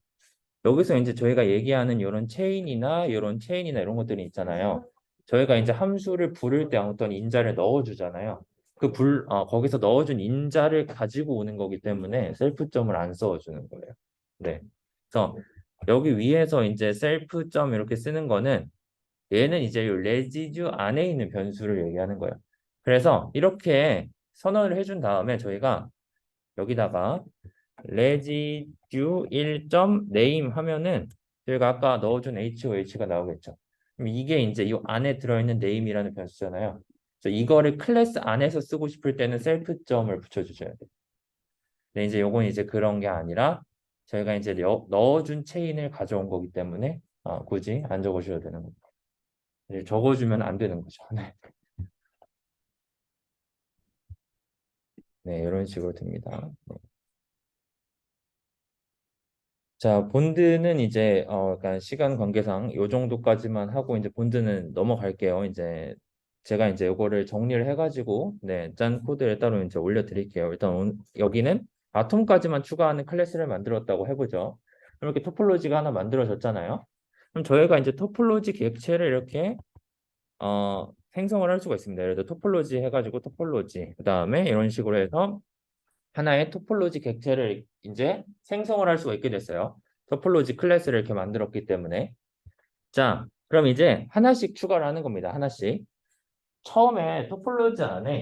저희가 얘기하는 이런 이런 것들이 있잖아요. 저희가 이제 함수를 부를 때 어떤 인자를 넣어주잖아요. 거기서 넣어준 인자를 가지고 오는 거기 때문에 셀프점을 안 써주는 거예요. 네. 그래서 여기 위에서 이제 셀프점 이렇게 쓰는 거는 얘는 이제 이 레지듀 안에 있는 변수를 얘기하는 거예요. 그래서 이렇게 선언을 해준 다음에 저희가 여기다가 레지듀 1점 네임 하면은 저희가 아까 넣어준 HOH가 나오겠죠. 그럼 이게 이제 이 안에 들어있는 네임이라는 변수잖아요. 그래서 이거를 클래스 안에서 쓰고 싶을 때는 셀프점을 붙여주셔야 돼요. 근데 이제 요건 이제 그런 게 아니라 저희가 이제 넣어준 체인을 가져온 거기 때문에 굳이 안 적어주셔도 되는 겁니다. 적어주면 안 되는 거죠. 네. 네, 이런 식으로 됩니다. 네. 자, 본드는 이제 약간 시간 관계상 요 정도까지만 하고 이제 본드는 넘어갈게요. 이제 제가 이제 요거를 정리를 해가지고 짠 코드를 따로 이제 올려드릴게요. 일단 여기는 아톰까지만 추가하는 클래스를 만들었다고 해보죠. 그럼 이렇게 토폴로지가 하나 만들어졌잖아요. 그럼 저희가 이제 토폴로지 객체를 이렇게 생성을 할 수가 있습니다. 예를 들어 토폴로지 해가지고 토폴로지 그 다음에 이런 식으로 해서 하나의 토폴로지 객체를 이제 생성을 할 수가 있게 됐어요. 토폴로지 클래스를 이렇게 만들었기 때문에. 자, 그럼 이제 하나씩 추가를 하는 겁니다. 하나씩. 처음에 토폴로지 안에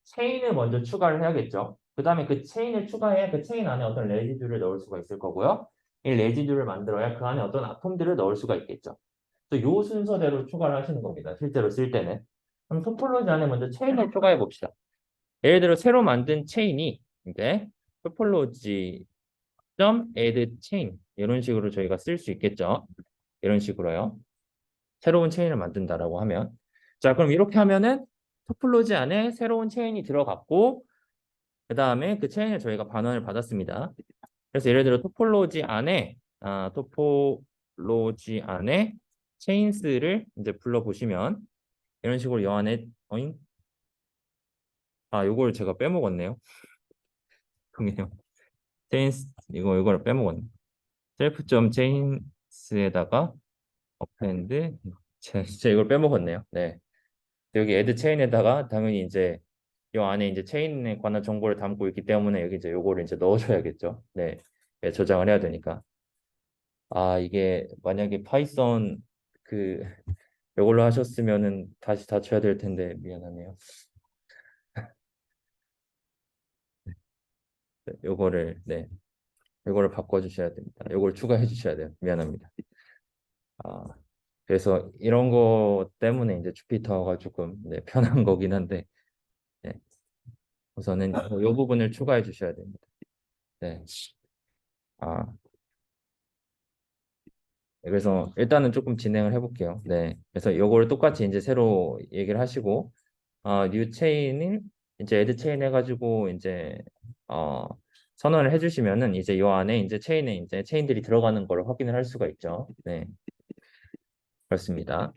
체인을 먼저 추가를 해야겠죠. 그 다음에 그 체인을 추가해야 그 체인 안에 어떤 레지듀를 넣을 수가 있을 거고요. 이 레지듀를 만들어야 그 안에 어떤 아톰들을 넣을 수가 있겠죠. 그래서 요 순서대로 추가를 하시는 겁니다. 실제로 쓸 때는. 그럼 토폴로지 안에 먼저 체인을 추가해 봅시다. 예를 들어 새로 만든 체인이 이제 토폴로지 add chain 이런 식으로 저희가 쓸 수 있겠죠. 이런 식으로요. 새로운 체인을 만든다라고 하면 자 그럼 이렇게 하면은 토폴로지 안에 새로운 체인이 들어갔고 그 다음에 그 체인을 저희가 반환을 받았습니다. 그래서 예를 들어 토폴로지 안에 체인스를 이제 불러보시면 이런 식으로 요 안에 요걸 제가 빼먹었네요. 그러네요. 체인스 이거를 빼먹었네. 셀프점 체인스에다가 어펜드 진짜 이걸 빼먹었네요. 네. 여기 애드 체인에다가 당연히 이제 이 안에 이제 체인에 관한 정보를 담고 있기 때문에 여기 이제 요거를 이제 넣어줘야겠죠. 네. 네, 저장을 해야 되니까. 이게 만약에 파이썬 그 요걸로 하셨으면은 다시 닫혀야 될 텐데 미안하네요. 요거를 바꿔주셔야 됩니다. 요걸 추가해 주셔야 돼요. 미안합니다. 아, 그래서 이런 거 때문에 이제 주피터가 조금 편한 거긴 한데 네. 우선은 이 부분을 추가해 주셔야 됩니다. 네. 아, 그래서 일단은 조금 진행을 해볼게요. 네. 그래서 이걸 똑같이 이제 새로 얘기를 하시고, 뉴 체인을 이제 애드 체인 해가지고 이제 선언을 해주시면은 이제 이 안에 이제 체인에 이제 체인들이 들어가는 걸 확인을 할 수가 있죠. 네. 그렇습니다.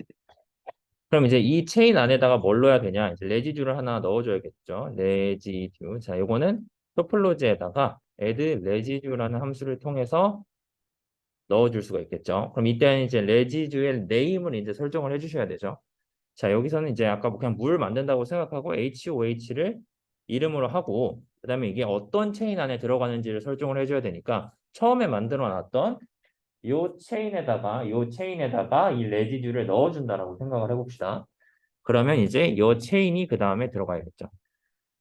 그럼 이제 이 체인 안에다가 뭘 넣어야 되냐? 이제 레지듀를 하나 넣어줘야겠죠. 레지듀. 자, 요거는 토폴로지에다가 add residue라는 함수를 통해서 넣어줄 수가 있겠죠. 그럼 이때는 이제 레지듀의 네임을 이제 설정을 해주셔야 되죠. 자, 여기서는 이제 아까 뭐 그냥 물 만든다고 생각하고 HOH를 이름으로 하고 그다음에 이게 어떤 체인 안에 들어가는지를 설정을 해줘야 되니까 처음에 만들어 놨던 요 체인에다가 이 레지듀를 넣어준다라고 생각을 해봅시다. 그러면 이제 요 체인이 그 다음에 들어가야겠죠.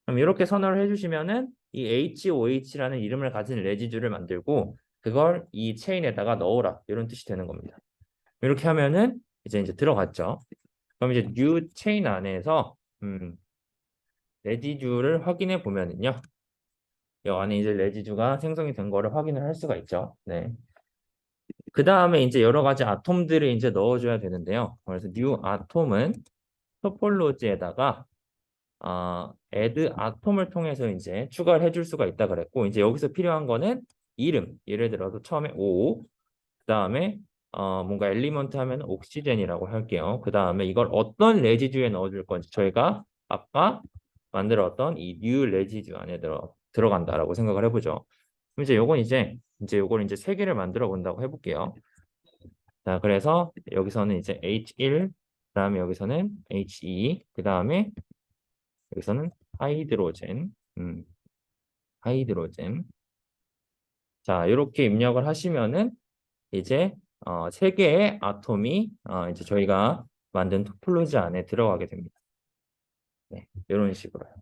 그럼 이렇게 선언을 해주시면은 이 HOH라는 이름을 가진 레지듀를 만들고 그걸 이 체인에다가 넣어라 이런 뜻이 되는 겁니다. 이렇게 하면은 이제 들어갔죠. 그럼 이제 new 체인 안에서 레지듀를 확인해 보면은요. 이 안에 이제 레지듀가 생성이 된 거를 확인을 할 수가 있죠. 네. 그 다음에 이제 여러 가지 아톰들을 이제 넣어줘야 되는데요. 그래서 new 아톰은 토폴로지에다가 add 아톰을 통해서 이제 추가를 해줄 수가 있다 그랬고, 이제 여기서 필요한 거는 이름. 예를 들어서 처음에 O, 그 다음에 뭔가 엘리먼트 하면 옥시젠이라고 할게요. 그 다음에 이걸 어떤 레지듀에 넣어줄 건지 저희가 아까 만들었던 이 new 레지듀 안에 들어간다라고 생각을 해보죠. 그럼 이제 요건 이제 요걸 이제 세 개를 만들어 본다고 해볼게요. 자, 그래서 여기서는 이제 H1, 그다음에 여기서는 H2, 그다음에 여기서는 하이드로젠, 하이드로젠. 자, 이렇게 입력을 하시면은 이제 세 개의 아톰이 이제 저희가 만든 토폴로지 안에 들어가게 됩니다. 네, 이런 식으로요.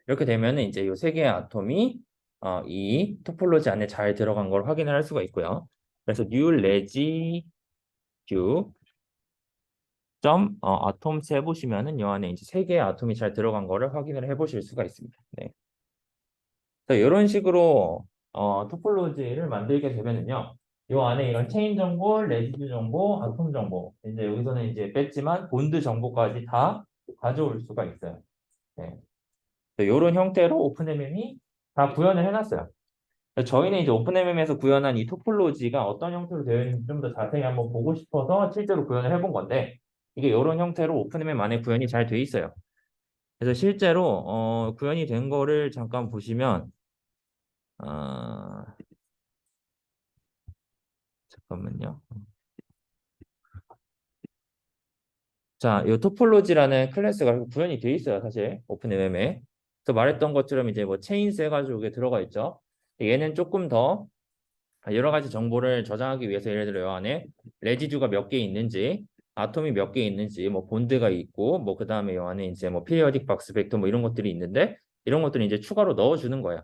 이렇게 되면은 이제 이 세 개의 아톰이 이 토폴로지 안에 잘 들어간 걸 확인을 할 수가 있고요. 그래서 new residue 아톰스 해보시면은 이 안에 이제 세 개의 아톰이 잘 들어간 거를 확인을 해보실 수가 있습니다. 네. 이런 식으로 토폴로지를 만들게 되면은요, 이 안에 이런 체인 정보, 레지듀 정보, 아톰 정보, 이제 여기서는 이제 뺐지만 본드 정보까지 다 가져올 수가 있어요. 네. 이런 형태로 오픈MM이 다 구현을 해놨어요. 저희는 이제 오픈MM에서 구현한 이 토폴로지가 어떤 형태로 되어 있는지 좀 더 자세히 한번 보고 싶어서 실제로 구현을 해본 건데, 이게 이런 형태로 오픈MM 안에 구현이 잘 돼 있어요. 그래서 실제로 구현이 된 거를 잠깐 보시면 잠깐만요. 자, 이 토폴로지라는 클래스가 구현이 돼 있어요, 사실 오픈MM에. 그래서 말했던 것처럼 이제 뭐 체인스 해가지고 이게 들어가 있죠. 얘는 조금 더 여러 가지 정보를 저장하기 위해서 예를 들어 요 안에 레지듀가 몇 개 있는지, 아톰이 몇 개 있는지, 뭐 본드가 있고, 뭐 그 다음에 요 안에 이제 뭐 피리어딕 박스 벡터 뭐 이런 것들이 있는데 이런 것들을 이제 추가로 넣어주는 거야.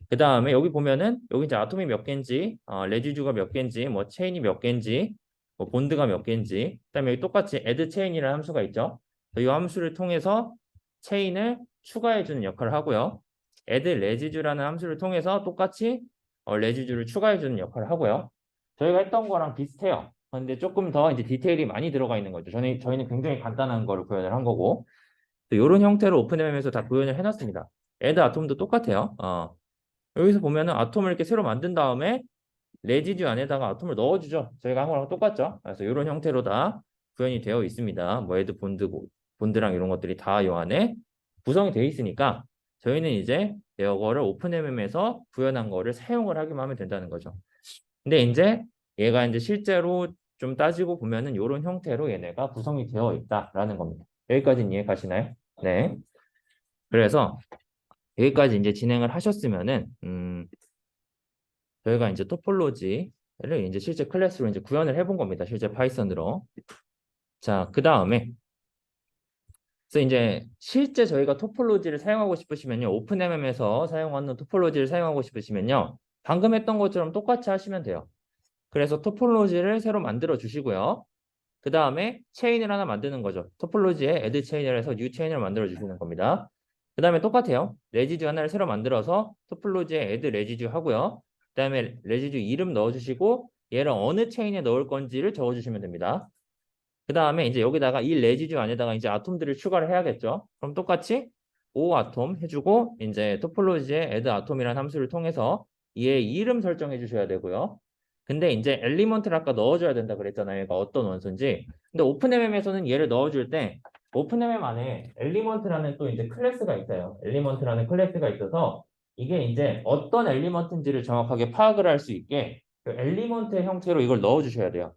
그 다음에 여기 보면은 여기 이제 아톰이 몇 개인지, 레지듀가 몇 개인지, 뭐 체인이 몇 개인지, 뭐 본드가 몇 개인지, 그다음에 여기 똑같이 add chain이라는 함수가 있죠. 이 함수를 통해서 체인을 추가해주는 역할을 하고요. add residue라는 함수를 통해서 똑같이 레지듀를 추가해주는 역할을 하고요. 저희가 했던 거랑 비슷해요. 그런데 조금 더 이제 디테일이 많이 들어가 있는 거죠. 저희는 굉장히 간단한 거를 구현을 한 거고, 이런 형태로 오픈MM에서 다 구현을 해놨습니다. add 아톰도 똑같아요. 여기서 보면은 아톰을 이렇게 새로 만든 다음에 레지듀 안에다가 아톰을 넣어주죠. 저희가 한 거랑 똑같죠. 그래서 이런 형태로 다 구현이 되어 있습니다. 뭐 헤드 본드랑 이런 것들이 다 이 안에 구성이 되어 있으니까 저희는 이제 이거를 오픈MM에서 구현한 거를 사용을 하기만 하면 된다는 거죠. 근데 이제 얘가 이제 실제로 좀 따지고 보면은 이런 형태로 얘네가 구성이 되어 있다라는 겁니다. 여기까지는 이해 가시나요? 네. 그래서 여기까지 이제 진행을 하셨으면은 저희가 이제 토폴로지를 이제 실제 클래스로 이제 구현을 해본 겁니다. 실제 파이썬으로. 자, 그 다음에 그래서 이제 실제 저희가 토폴로지를 사용하고 싶으시면요, 오픈MM에서 사용하는 토폴로지를 사용하고 싶으시면요, 방금 했던 것처럼 똑같이 하시면 돼요. 그래서 토폴로지를 새로 만들어 주시고요. 그 다음에 체인을 하나 만드는 거죠. 토폴로지에 add 체인을 해서 new 체인을 만들어 주시는 겁니다. 그 다음에 똑같아요. 레지듀 하나를 새로 만들어서 토폴로지에 add 레지듀 하고요. 그 다음에 레지듀 이름 넣어주시고 얘를 어느 체인에 넣을 건지를 적어주시면 됩니다. 그 다음에 이제 여기다가 이 레지듀 안에다가 이제 아톰들을 추가를 해야겠죠. 그럼 똑같이 O 아톰 해주고 이제 토폴로지에 add 아톰이라는 함수를 통해서 얘의 이름 설정해 주셔야 되고요. 근데 이제 엘리먼트를 아까 넣어줘야 된다 그랬잖아요. 얘가 어떤 원소인지. 근데 오픈MM에서는 얘를 넣어줄 때 오픈MM 안에 엘리먼트라는 또 이제 클래스가 있어요. 엘리먼트라는 클래스가 있어서 이게 이제 어떤 엘리먼트인지를 정확하게 파악을 할 수 있게 그 엘리먼트의 형태로 이걸 넣어주셔야 돼요.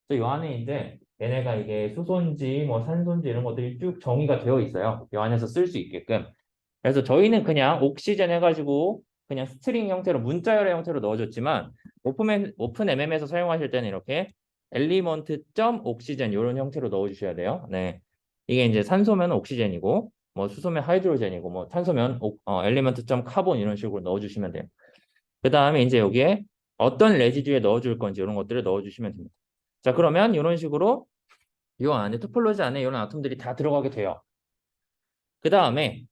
그래서 이 안에 이제 얘네가 이게 수소인지 뭐 산소인지 이런 것들이 쭉 정의가 되어 있어요. 이 안에서 쓸 수 있게끔. 그래서 저희는 그냥 옥시젠 해가지고 그냥 스트링 형태로 문자열의 형태로 넣어줬지만 오픈MM에서 사용하실 때는 이렇게 엘리먼트.옥시젠 이런 형태로 넣어주셔야 돼요. 네, 이게 이제 산소면 옥시젠이고 뭐 수소면 하이드로젠이고 뭐 탄소면 엘리먼트.카본 이런 식으로 넣어주시면 돼요. 그 다음에 이제 여기에 어떤 레지듀에 넣어줄 건지 이런 것들을 넣어주시면 됩니다. 자, 그러면 이런 식으로 이 안에 토폴로지 안에 이런 아톰들이 다 들어가게 돼요. 그 다음에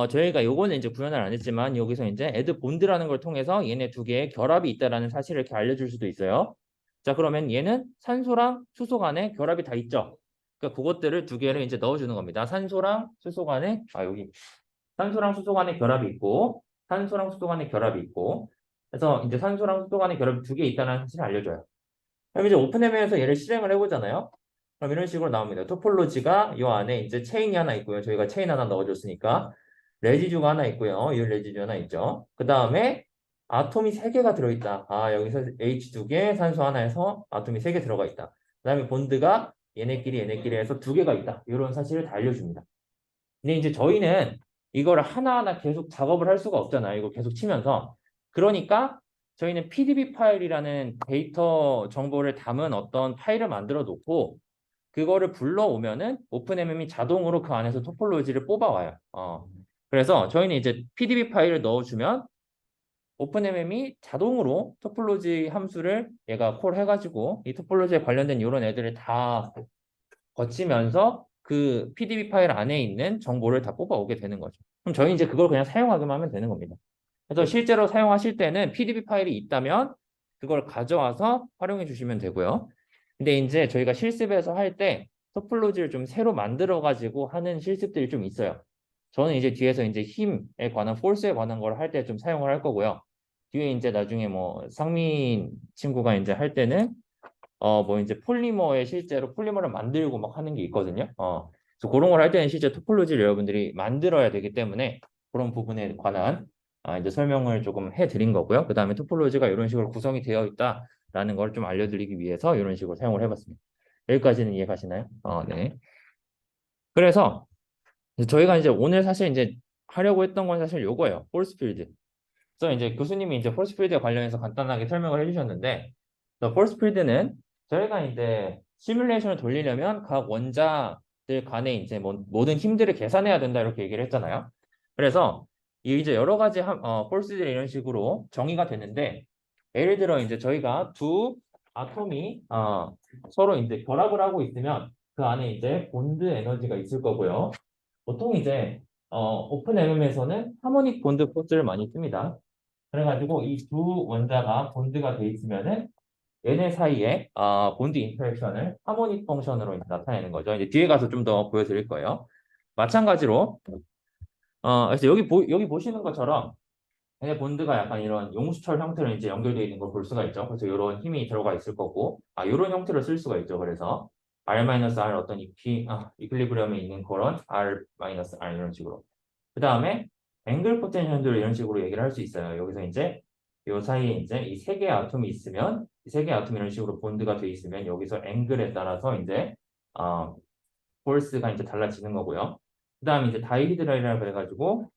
저희가 요거는 이제 구현을 안 했지만 여기서 이제 add bond라는 걸 통해서 얘네 두 개의 결합이 있다라는 사실을 이렇게 알려줄 수도 있어요. 자, 그러면 얘는 산소랑 수소 간에 결합이 다 있죠. 그러니까 그것들을 두 개를 이제 넣어주는 겁니다. 산소랑 수소 간에 여기 산소랑 수소 간에 결합이 있고 산소랑 수소 간에 결합이 있고 그래서 이제 산소랑 수소 간에 결합이 두 개 있다는 사실을 알려줘요. 그럼 이제 오픈MM에서 얘를 실행을 해보잖아요. 그럼 이런 식으로 나옵니다. 토폴로지가 이 안에 이제 체인이 하나 있고요. 저희가 체인 하나 넣어줬으니까 레지듀가 하나 있고요. 이 레지듀 하나 있죠. 그 다음에 아톰이 3개가 들어있다. 여기서 H 2개, 산소 하나에서 아톰이 3개 들어가 있다. 그 다음에 본드가 얘네끼리 해서 2개가 있다. 이런 사실을 다 알려줍니다. 근데 이제 저희는 이거를 하나하나 계속 작업을 할 수가 없잖아요. 이거 계속 치면서. 그러니까 저희는 PDB 파일이라는 데이터 정보를 담은 어떤 파일을 만들어 놓고 그거를 불러오면은 오픈MM이 자동으로 그 안에서 토폴로지를 뽑아와요. 그래서 저희는 이제 PDB 파일을 넣어주면 오픈MM이 자동으로 토폴로지 함수를 얘가 콜 해가지고 이 토폴로지에 관련된 이런 애들을 다 거치면서 그 PDB 파일 안에 있는 정보를 다 뽑아오게 되는 거죠. 그럼 저희 이제 그걸 그냥 사용하기만 하면 되는 겁니다. 그래서 실제로 사용하실 때는 PDB 파일이 있다면 그걸 가져와서 활용해 주시면 되고요. 근데 이제 저희가 실습에서 할 때 토폴로지를 좀 새로 만들어 가지고 하는 실습들이 좀 있어요. 저는 이제 뒤에서 이제 힘에 관한 포스에 관한 걸 할 때 좀 사용을 할 거고요. 뒤에 이제 나중에 뭐 상민 친구가 이제 할 때는 뭐 이제 폴리머에 실제로 폴리머를 만들고 막 하는 게 있거든요. 그래서 그런 걸 할 때는 실제 토폴로지를 여러분들이 만들어야 되기 때문에 그런 부분에 관한 이제 설명을 조금 해드린 거고요. 그 다음에 토폴로지가 이런 식으로 구성이 되어 있다라는 걸 좀 알려드리기 위해서 이런 식으로 사용을 해봤습니다. 여기까지는 이해 가시나요? 네. 그래서 저희가 이제 오늘 사실 이제 하려고 했던 건 사실 요거예요. 폴스 필드. 그래서 이제 교수님이 이제 폴스 필드에 관련해서 간단하게 설명을 해주셨는데, 폴스 필드는 저희가 이제 시뮬레이션을 돌리려면 각 원자들 간에 이제 모든 힘들을 계산해야 된다 이렇게 얘기를 했잖아요. 그래서 이 이제 여러 가지 폴스들이 이런 식으로 정의가 되는데, 예를 들어 이제 저희가 두 아톰이 서로 이제 결합을 하고 있으면 그 안에 이제 본드 에너지가 있을 거고요. 보통 이제 오픈 MM에서는 하모닉 본드 포스를 많이 씁니다. 그래가지고 이 두 원자가 본드가 돼 있으면은 얘네 사이에 본드 인터랙션을 하모닉 펑션으로 이제 나타내는 거죠. 이제 뒤에 가서 좀 더 보여드릴 거예요. 마찬가지로 그래서 여기 보시는 것처럼 얘네 본드가 약간 이런 용수철 형태로 이제 연결되어 있는 걸 볼 수가 있죠. 그래서 이런 힘이 들어가 있을 거고 이런 형태로 쓸 수가 있죠. 그래서 R-R 어떤 이퀄리브리엄에 있는 그런 R-R 이런 식으로. 그 다음에 앵글 포텐셜들 이런 식으로 얘기를 할 수 있어요. 여기서 이제 요 사이에 이제 이 세 개의 아톰이 있으면 이 세 개의 아톰이 이런 식으로 본드가 돼 있으면 여기서 앵글에 따라서 이제 폴스가 이제 달라지는 거고요. 그 다음에 이제 다이히드랄이라고 그래가지고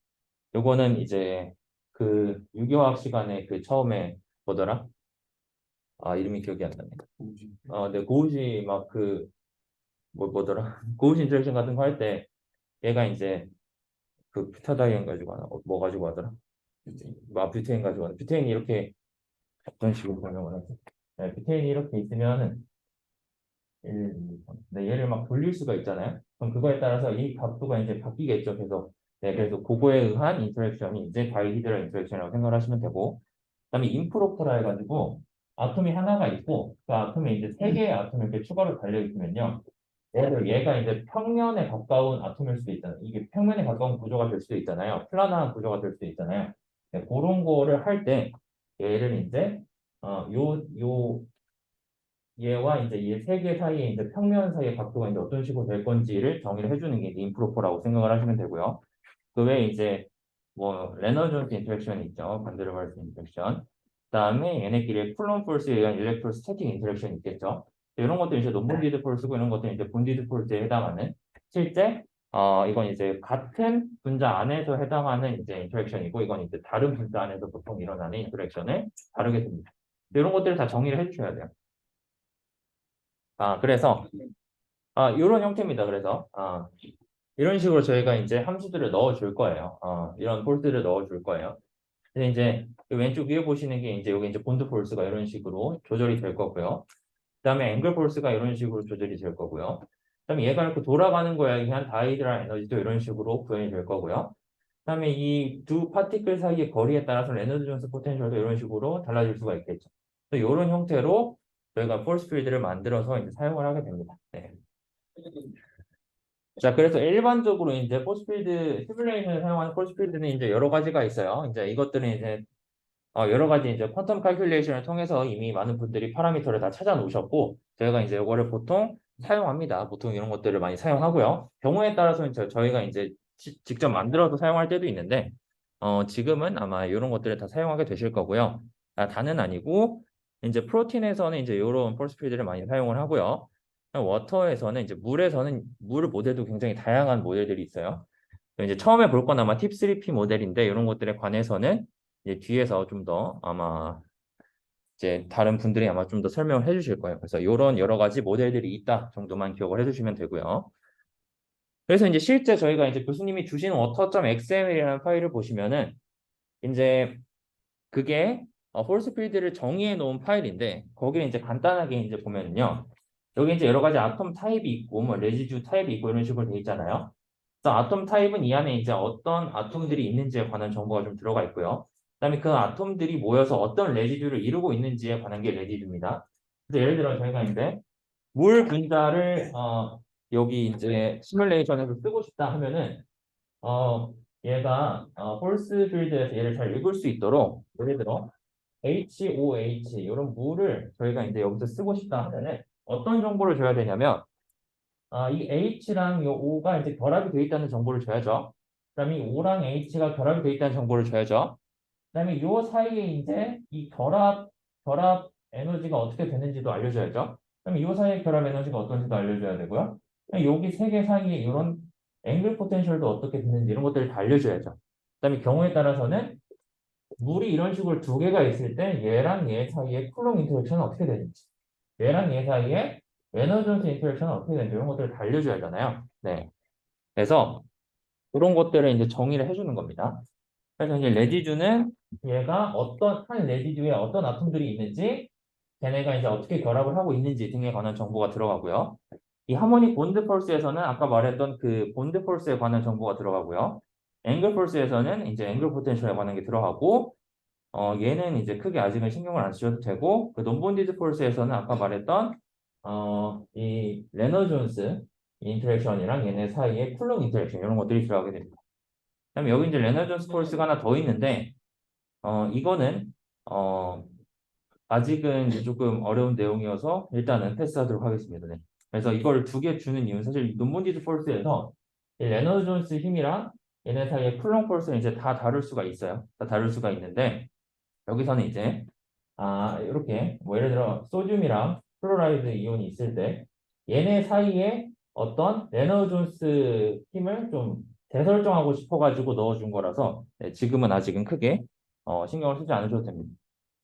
요거는 이제 그 유기화학 시간에 그 처음에 뭐더라? 이름이 기억이 안 나네. 네, 고우시 막 그 뭐더라? 고우시 인터랙션 같은 거 할 때 얘가 이제 그 퓨타다이언 가지고 하나 뭐 가지고 하더라? 뷰테인 가지고 하나. 뷰테인이 이렇게 어떤 식으로 설명을 하지? 네, 뷰테인이 이렇게 있으면은 얘를 막 돌릴 수가 있잖아요. 그럼 그거에 따라서 이 각도가 이제 바뀌겠죠. 계속. 네, 그래서 그거에 의한 인터랙션이 이제 다이히드럴 인터랙션이라고 생각을 하시면 되고, 그다음에 임프로퍼라 해가지고 아톰이 하나가 있고 그 아톰에 이제 세 개의 아톰이 이렇게 추가로 달려 있으면요. 예를 들어 얘가 이제 평면에 가까운 아톰일 수도 있잖아요. 이게 평면에 가까운 구조가 될 수도 있잖아요. 플라나한 구조가 될 수도 있잖아요. 네, 그런 거를 할 때 얘를 이제 요 얘와 이제 이 세 개 사이에 이제 평면 사이의 각도가 이제 어떤 식으로 될 건지를 정의를 해주는 게 이제 임프로퍼라고 생각을 하시면 되고요. 그 외에 이제 뭐 레너존스 인터랙션이 있죠. 반데르발스 인터랙션. 그다음에 얘네끼리 쿨론 폴스에 의한 일렉트로스태틱 인터랙션이 있겠죠. 이런 것들 이제 논본디드 폴스고 이런 것들은 이제 본디드 폴스에 해당하는 실제 이건 이제 같은 분자 안에서 해당하는 이제 인터랙션이고 이건 이제 다른 분자 안에서 보통 일어나는 인터랙션을 다루게 됩니다. 이런 것들을 다 정의를 해주셔야 돼요. 그래서 이런 형태입니다. 그래서 이런 식으로 저희가 이제 함수들을 넣어 줄 거예요. 이런 폴스를 넣어 줄 거예요. 근데 이제 그 왼쪽 위에 보시는 게 이제 여기 이제 본드 폴스가 이런 식으로 조절이 될 거고요. 그다음에 앵글 폴스가 이런 식으로 조절이 될 거고요. 그다음에 얘가 이렇게 돌아가는 거에 의한 다이드랄 에너지도 이런 식으로 구현이 될 거고요. 그다음에 이 두 파티클 사이의 거리에 따라서 레너드 존스 포텐셜도 이런 식으로 달라질 수가 있겠죠. 이런 형태로 저희가 폴스 필드를 만들어서 이제 사용을 하게 됩니다. 네. 자, 그래서 일반적으로 이제 폴스 필드 시뮬레이션에 사용하는 폴스 필드는 이제 여러 가지가 있어요. 이제 이것들은 이제 여러 가지 이제 퀀텀 칼큘레이션을 통해서 이미 많은 분들이 파라미터를 다 찾아 놓으셨고, 저희가 이제 이거를 보통 사용합니다. 보통 이런 것들을 많이 사용하고요. 경우에 따라서는 저희가 이제 직접 만들어서 사용할 때도 있는데, 지금은 아마 이런 것들을 다 사용하게 되실 거고요. 다는 아니고, 이제 프로틴에서는 이제 이런 폴스 필드를 많이 사용을 하고요. 워터에서는 이제 물에서는 물 모델도 굉장히 다양한 모델들이 있어요. 이제 처음에 볼 건 아마 팁3P 모델인데 이런 것들에 관해서는 이제 뒤에서 좀 더 아마 이제 다른 분들이 아마 좀 더 설명을 해주실 거예요. 그래서 이런 여러 가지 모델들이 있다 정도만 기억을 해주시면 되고요. 그래서 이제 실제 저희가 이제 교수님이 주신 water.xml이라는 파일을 보시면은 이제 그게 폴스 필드를 정의해 놓은 파일인데 거기에 이제 간단하게 이제 보면요. 여기 이제 여러 가지 아톰 타입이 있고 뭐 레지듀 타입이 있고 이런 식으로 돼 있잖아요. 그래서 아톰 타입은 이 안에 이제 어떤 아톰들이 있는지에 관한 정보가 좀 들어가 있고요. 그다음에 그 아톰들이 모여서 어떤 레지듀를 이루고 있는지에 관한 게 레지듀입니다. 그래서 예를 들어 저희가 이제 물 분자를 여기 이제 시뮬레이션에서 쓰고 싶다 하면은 얘가 폴스 필드에서 얘를 잘 읽을 수 있도록 예를 들어 HOH 이런 물을 저희가 이제 여기서 쓰고 싶다 하면은 어떤 정보를 줘야 되냐면 이 H랑 이 O가 이제 결합이 되어 있다는 정보를 줘야죠. 그다음에 이 O랑 H가 결합이 되어 있다는 정보를 줘야죠. 그다음에 이 사이에 이제 이 결합 에너지가 어떻게 되는지도 알려줘야죠. 그다음에 이 사이의 결합 에너지가 어떤지도 알려줘야 되고요. 그다음에 여기 세 개 사이에 이런 앵글 포텐셜도 어떻게 되는지 이런 것들을 다 알려줘야죠. 그다음에 경우에 따라서는 물이 이런 식으로 두 개가 있을 때 얘랑 얘 사이에 쿨롱 인터랙션은 어떻게 되는지, 얘랑 얘 사이에 에너전스 인터랙션은 어떻게 되는지 이런 것들을 다 알려줘야 하잖아요. 네. 그래서 그런 것들을 이제 정의를 해주는 겁니다. 그래서 이제 레지듀는 얘가 어떤 한 레지듀에 어떤 아톰들이 있는지, 걔네가 이제 어떻게 결합을 하고 있는지 등에 관한 정보가 들어가고요. 이 하모닉 본드 폴스에서는 아까 말했던 그 본드 폴스에 관한 정보가 들어가고요. 앵글 폴스에서는 이제 앵글 포텐셜에 관한 게 들어가고, 얘는 이제 크게 아직은 신경을 안 쓰셔도 되고, 그 논본디드 폴스에서는 아까 말했던 이 레너 존스 인터랙션이랑 얘네 사이에 쿨롱 인터랙션 이런 것들이 들어가게 됩니다. 그다음에 여기 이제 레너 존스 폴스가 하나 더 있는데, 이거는 아직은 이제 조금 어려운 내용이어서 일단은 패스하도록 하겠습니다. 네. 그래서 이걸 두 개 주는 이유는 사실 논본디드 폴스에서 이 레너 존스 힘이랑 얘네 사이의 쿨롱 폴스는 이제 다 다룰 수가 있어요. 다 다룰 수가 있는데 여기서는 이제 이렇게 뭐 예를 들어 소듐이랑 플로라이드 이온이 있을 때 얘네 사이에 어떤 레너 존스 힘을 좀 재설정하고 싶어가지고 넣어준 거라서 네, 지금은 아직은 크게 신경을 쓰지 않으셔도 됩니다.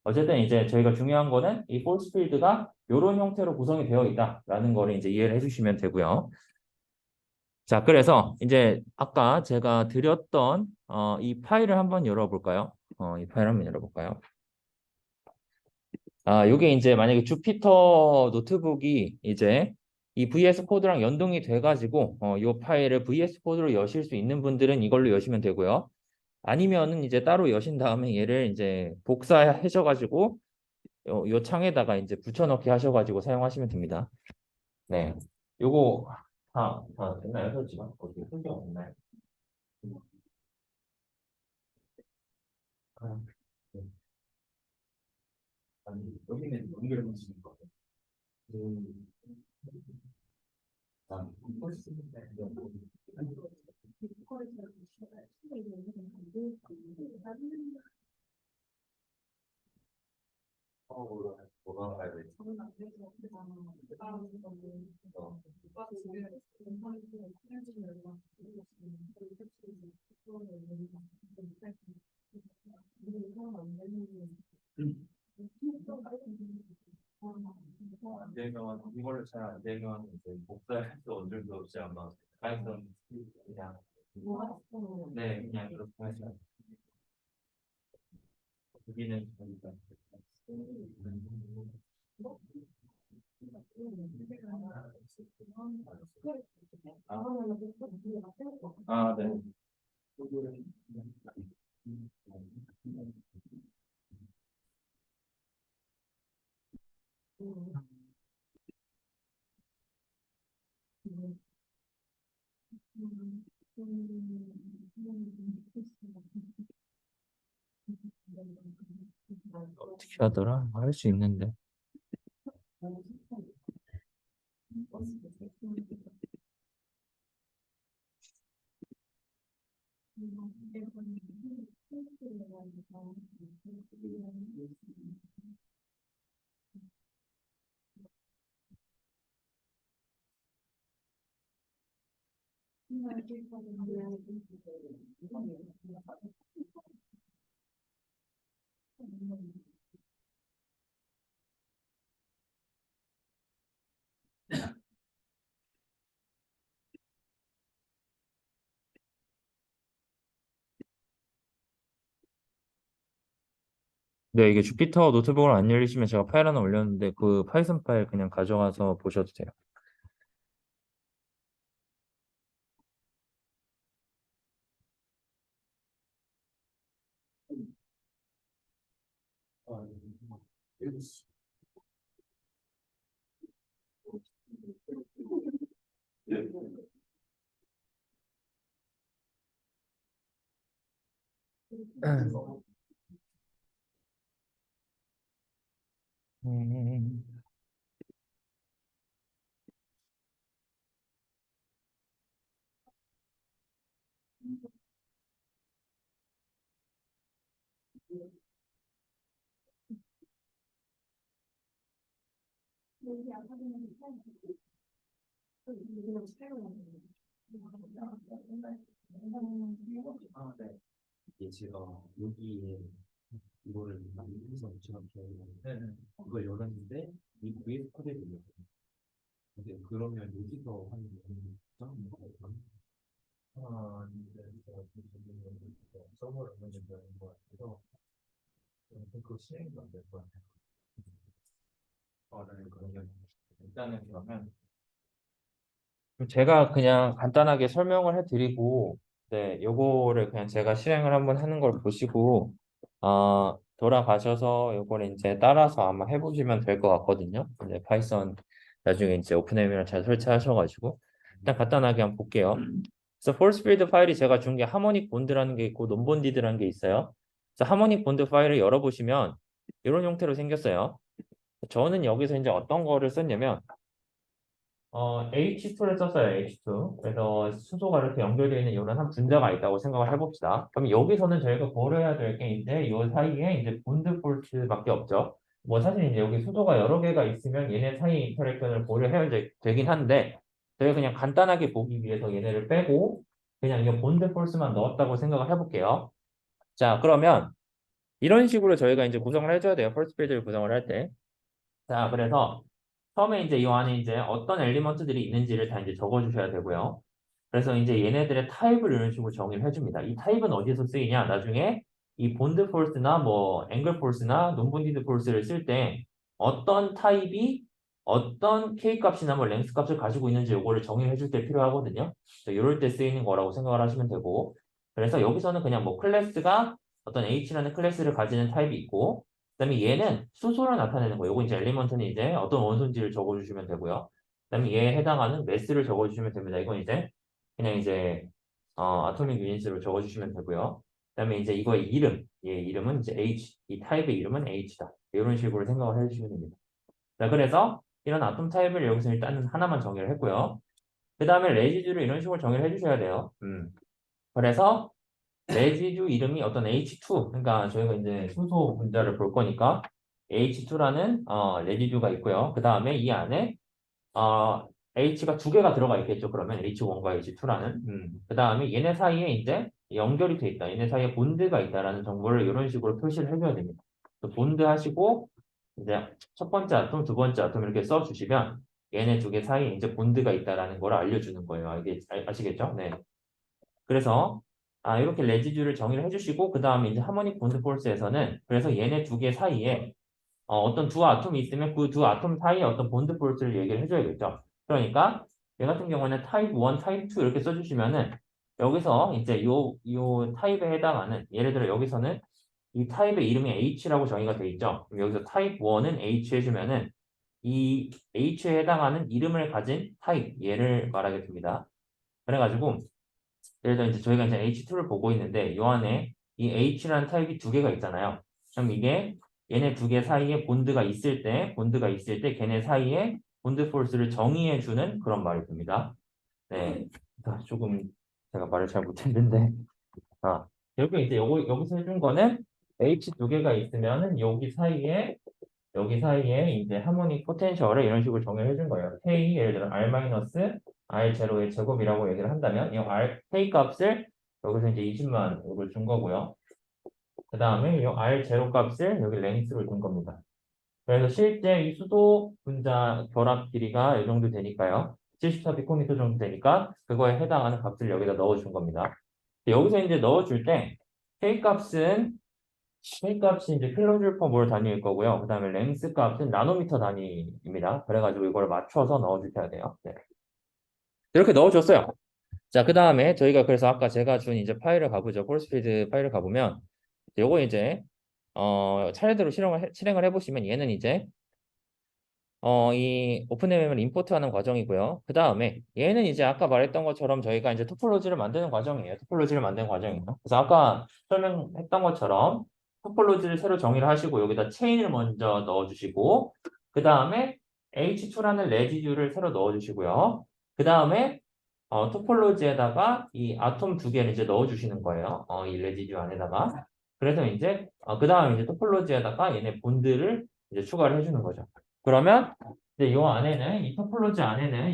어쨌든 이제 저희가 중요한 거는 이 폴스 필드가 이런 형태로 구성이 되어 있다라는 거를 이제 이해를 해주시면 되고요. 자, 그래서 이제 아까 제가 드렸던 이 파일을 한번 열어볼까요? 이 파일 한번 열어볼까요? 요게 이제 만약에 주피터 노트북이 이제 이 VS 코드랑 연동이 돼가지고 이 파일을 VS 코드로 여실 수 있는 분들은 이걸로 여시면 되고요. 아니면은 이제 따로 여신 다음에 얘를 이제 복사하셔가지고 요 창에다가 이제 붙여넣기 하셔가지고 사용하시면 됩니다. 네, 요거 다 됐나요, 설치가? 어떻게 설치가 없나요? 아, 네. 아니, 여기는 연결해주시는 거예요. 음, 아, 뭐가 가야 돼? 어, 안 되면 이걸로 잘 안 되면 이제 복사해서 어쩔 수 없이 아마 가이드는 그냥 네 그냥 그렇게 하시면 여기는 그러니까 아, 네. 어떻게 하더라? 할 수 있는데. 네, 이게 주피터 노트북을 안 열리시면 제가 파일 하나 올렸는데 그 파이썬 파일 그냥 가져가서 보셔도 돼요. 음, 이게 제가 여기에 이거를 만들어서 처럼 배우는데 그걸 열었는데 이 VS 코드를 열었거든요. 근데 그러면 여기서 하는 거는 이제 제가 지금 서버를 만든다는 거 같아서 그 실행도 안 될 것 같아요. 네, 그러면 일단은 그러면 제가 그냥 간단하게 설명을 해드리고, 네, 요거를 그냥 제가 실행을 한번 하는 걸 보시고, 돌아가셔서 요거를 이제 따라서 아마 해보시면 될 것 같거든요. 이제 파이썬 나중에 이제 오픈엠이랑 잘 설치하셔가지고, 일단 간단하게 한번 볼게요. 그래서 force field 파일이 제가 준 게 하모닉 본드라는 게 있고, 논본디드라는 게 있어요. 그래서 하모닉 본드 파일을 열어보시면 이런 형태로 생겼어요. 저는 여기서 이제 어떤 거를 썼냐면, H2를 썼어요, H2. 그래서 수소가 이렇게 연결되어 있는 이런 한 분자가 있다고 생각을 해봅시다. 그럼 여기서는 저희가 고려해야 될 게 이제 이 사이에 이제 본드 폴트밖에 없죠. 뭐 사실 이제 여기 수소가 여러 개가 있으면 얘네 사이 인터랙션을 고려해야 되긴 한데, 저희가 그냥 간단하게 보기 위해서 얘네를 빼고, 그냥 이 본드 폴스만 넣었다고 생각을 해볼게요. 자, 그러면 이런 식으로 저희가 이제 구성을 해줘야 돼요. 펄스 필드를 구성을 할 때. 자, 그래서 처음에 이제 이 안에 이제 어떤 엘리먼트들이 있는지를 다 이제 적어주셔야 되고요. 그래서 이제 얘네들의 타입을 이런 식으로 정의를 해줍니다. 이 타입은 어디서 쓰이냐? 나중에 이 본드 폴스나 뭐 앵글 폴스나 논본디드 폴스를 쓸 때 어떤 타입이 어떤 k 값이나 뭐 랭스 값을 가지고 있는지 요거를 정의해 줄 때 필요하거든요. 이럴 때 쓰이는 거라고 생각을 하시면 되고, 그래서 여기서는 그냥 뭐 클래스가 어떤 h라는 클래스를 가지는 타입이 있고, 그다음에 얘는 수소를 나타내는 거예요. 요거 이제 엘리먼트는 이제 어떤 원소인지를 적어주시면 되고요. 그다음에 얘에 해당하는 매스를 적어주시면 됩니다. 이건 이제 그냥 이제 아토믹 유닛으로 적어주시면 되고요. 그다음에 이제 이거의 이름, 얘 이름은 이제 H, 이 타입의 이름은 H다. 이런 식으로 생각을 해주시면 됩니다. 자, 그래서 이런 아톰 타입을 여기서 일단 하나만 정의를 했고요. 그 다음에 레지듀를 이런 식으로 정의를 해주셔야 돼요. 그래서 레지듀 이름이 어떤 H2, 그러니까 저희가 이제 수소 분자를 볼 거니까 H2라는 레지듀가 있고요. 그 다음에 이 안에 H가 두 개가 들어가 있겠죠. 그러면 H1과 H2라는. 그 다음에 얘네 사이에 이제 연결이 돼 있다. 얘네 사이에 본드가 있다라는 정보를 이런 식으로 표시를 해줘야 됩니다. 본드 하시고 이제 첫 번째 아톰, 두 번째 아톰 이렇게 써주시면 얘네 두 개 사이에 이제 본드가 있다라는 걸 알려주는 거예요. 아시겠죠? 네. 그래서 이렇게 레지듀를 정의를 해주시고 그 다음에 이제 하모닉 본드 폴스에서는 그래서 얘네 두 개 사이에 어떤 두 아톰이 있으면 그 두 아톰 사이에 어떤 본드 폴스를 얘기를 해줘야겠죠. 그러니까 얘 같은 경우에는 타입 1, 타입 2 이렇게 써주시면은 여기서 이제 요 타입에 해당하는 예를 들어 여기서는 이 타입의 이름이 H라고 정의가 돼 있죠. 그럼 여기서 타입 1은 H 해주면은 이 H에 해당하는 이름을 가진 타입 얘를 말하게 됩니다. 그래가지고 예를 들어 이제 저희가 이제 H2를 보고 있는데 요 안에 이 H라는 타입이 두 개가 있잖아요. 그럼 이게 얘네 두 개 사이에 본드가 있을 때 걔네 사이에 본드 폴스를 정의해 주는 그런 말이 됩니다. 네. 조금 제가 말을 잘 못했는데 결국 이제 여기서 해준 거는 H 두 개가 있으면은 여기 사이에 이제 하모닉 포텐셜을 이런 식으로 정의해 준 거예요. K 예를 들어 R-R0의 제곱이라고 얘기를 한다면 이 K 값을 여기서 이제 20만 이걸 준 거고요. 그 다음에 이 R0 값을 여기 랭스로 준 겁니다. 그래서 실제 이 수도 분자 결합 길이가 이 정도 되니까요. 74피코미터 정도 되니까 그거에 해당하는 값을 여기다 넣어준 겁니다. 여기서 이제 넣어줄 때 K 값이 이제 킬로줄 퍼 몰 단위일 거고요. 그 다음에 랭스 값은 나노미터 단위입니다. 그래가지고 이걸 맞춰서 넣어주셔야 돼요. 네. 이렇게 넣어줬어요. 자, 그 다음에 저희가 그래서 아까 제가 준 이제 파일을 가보죠. 폴스피드 파일을 가보면 요거 이제 차례대로 실행을 해보시면 얘는 이제 이 오픈MM을 임포트하는 과정이고요. 그 다음에 얘는 이제 아까 말했던 것처럼 저희가 이제 토폴로지를 만드는 과정이에요. 그래서 아까 설명했던 것처럼 토폴로지를 새로 정의를 하시고 여기다 체인을 먼저 넣어주시고 그 다음에 H2라는 레지듀를 새로 넣어주시고요. 그 다음에 토폴로지에다가 이 아톰 두 개를 이제 넣어주시는 거예요. 이 레지듀 안에다가. 그래서 이제 그 다음에 이제 토폴로지에다가 얘네 본드를 이제 추가를 해주는 거죠. 그러면 이제 이 토폴로지 안에는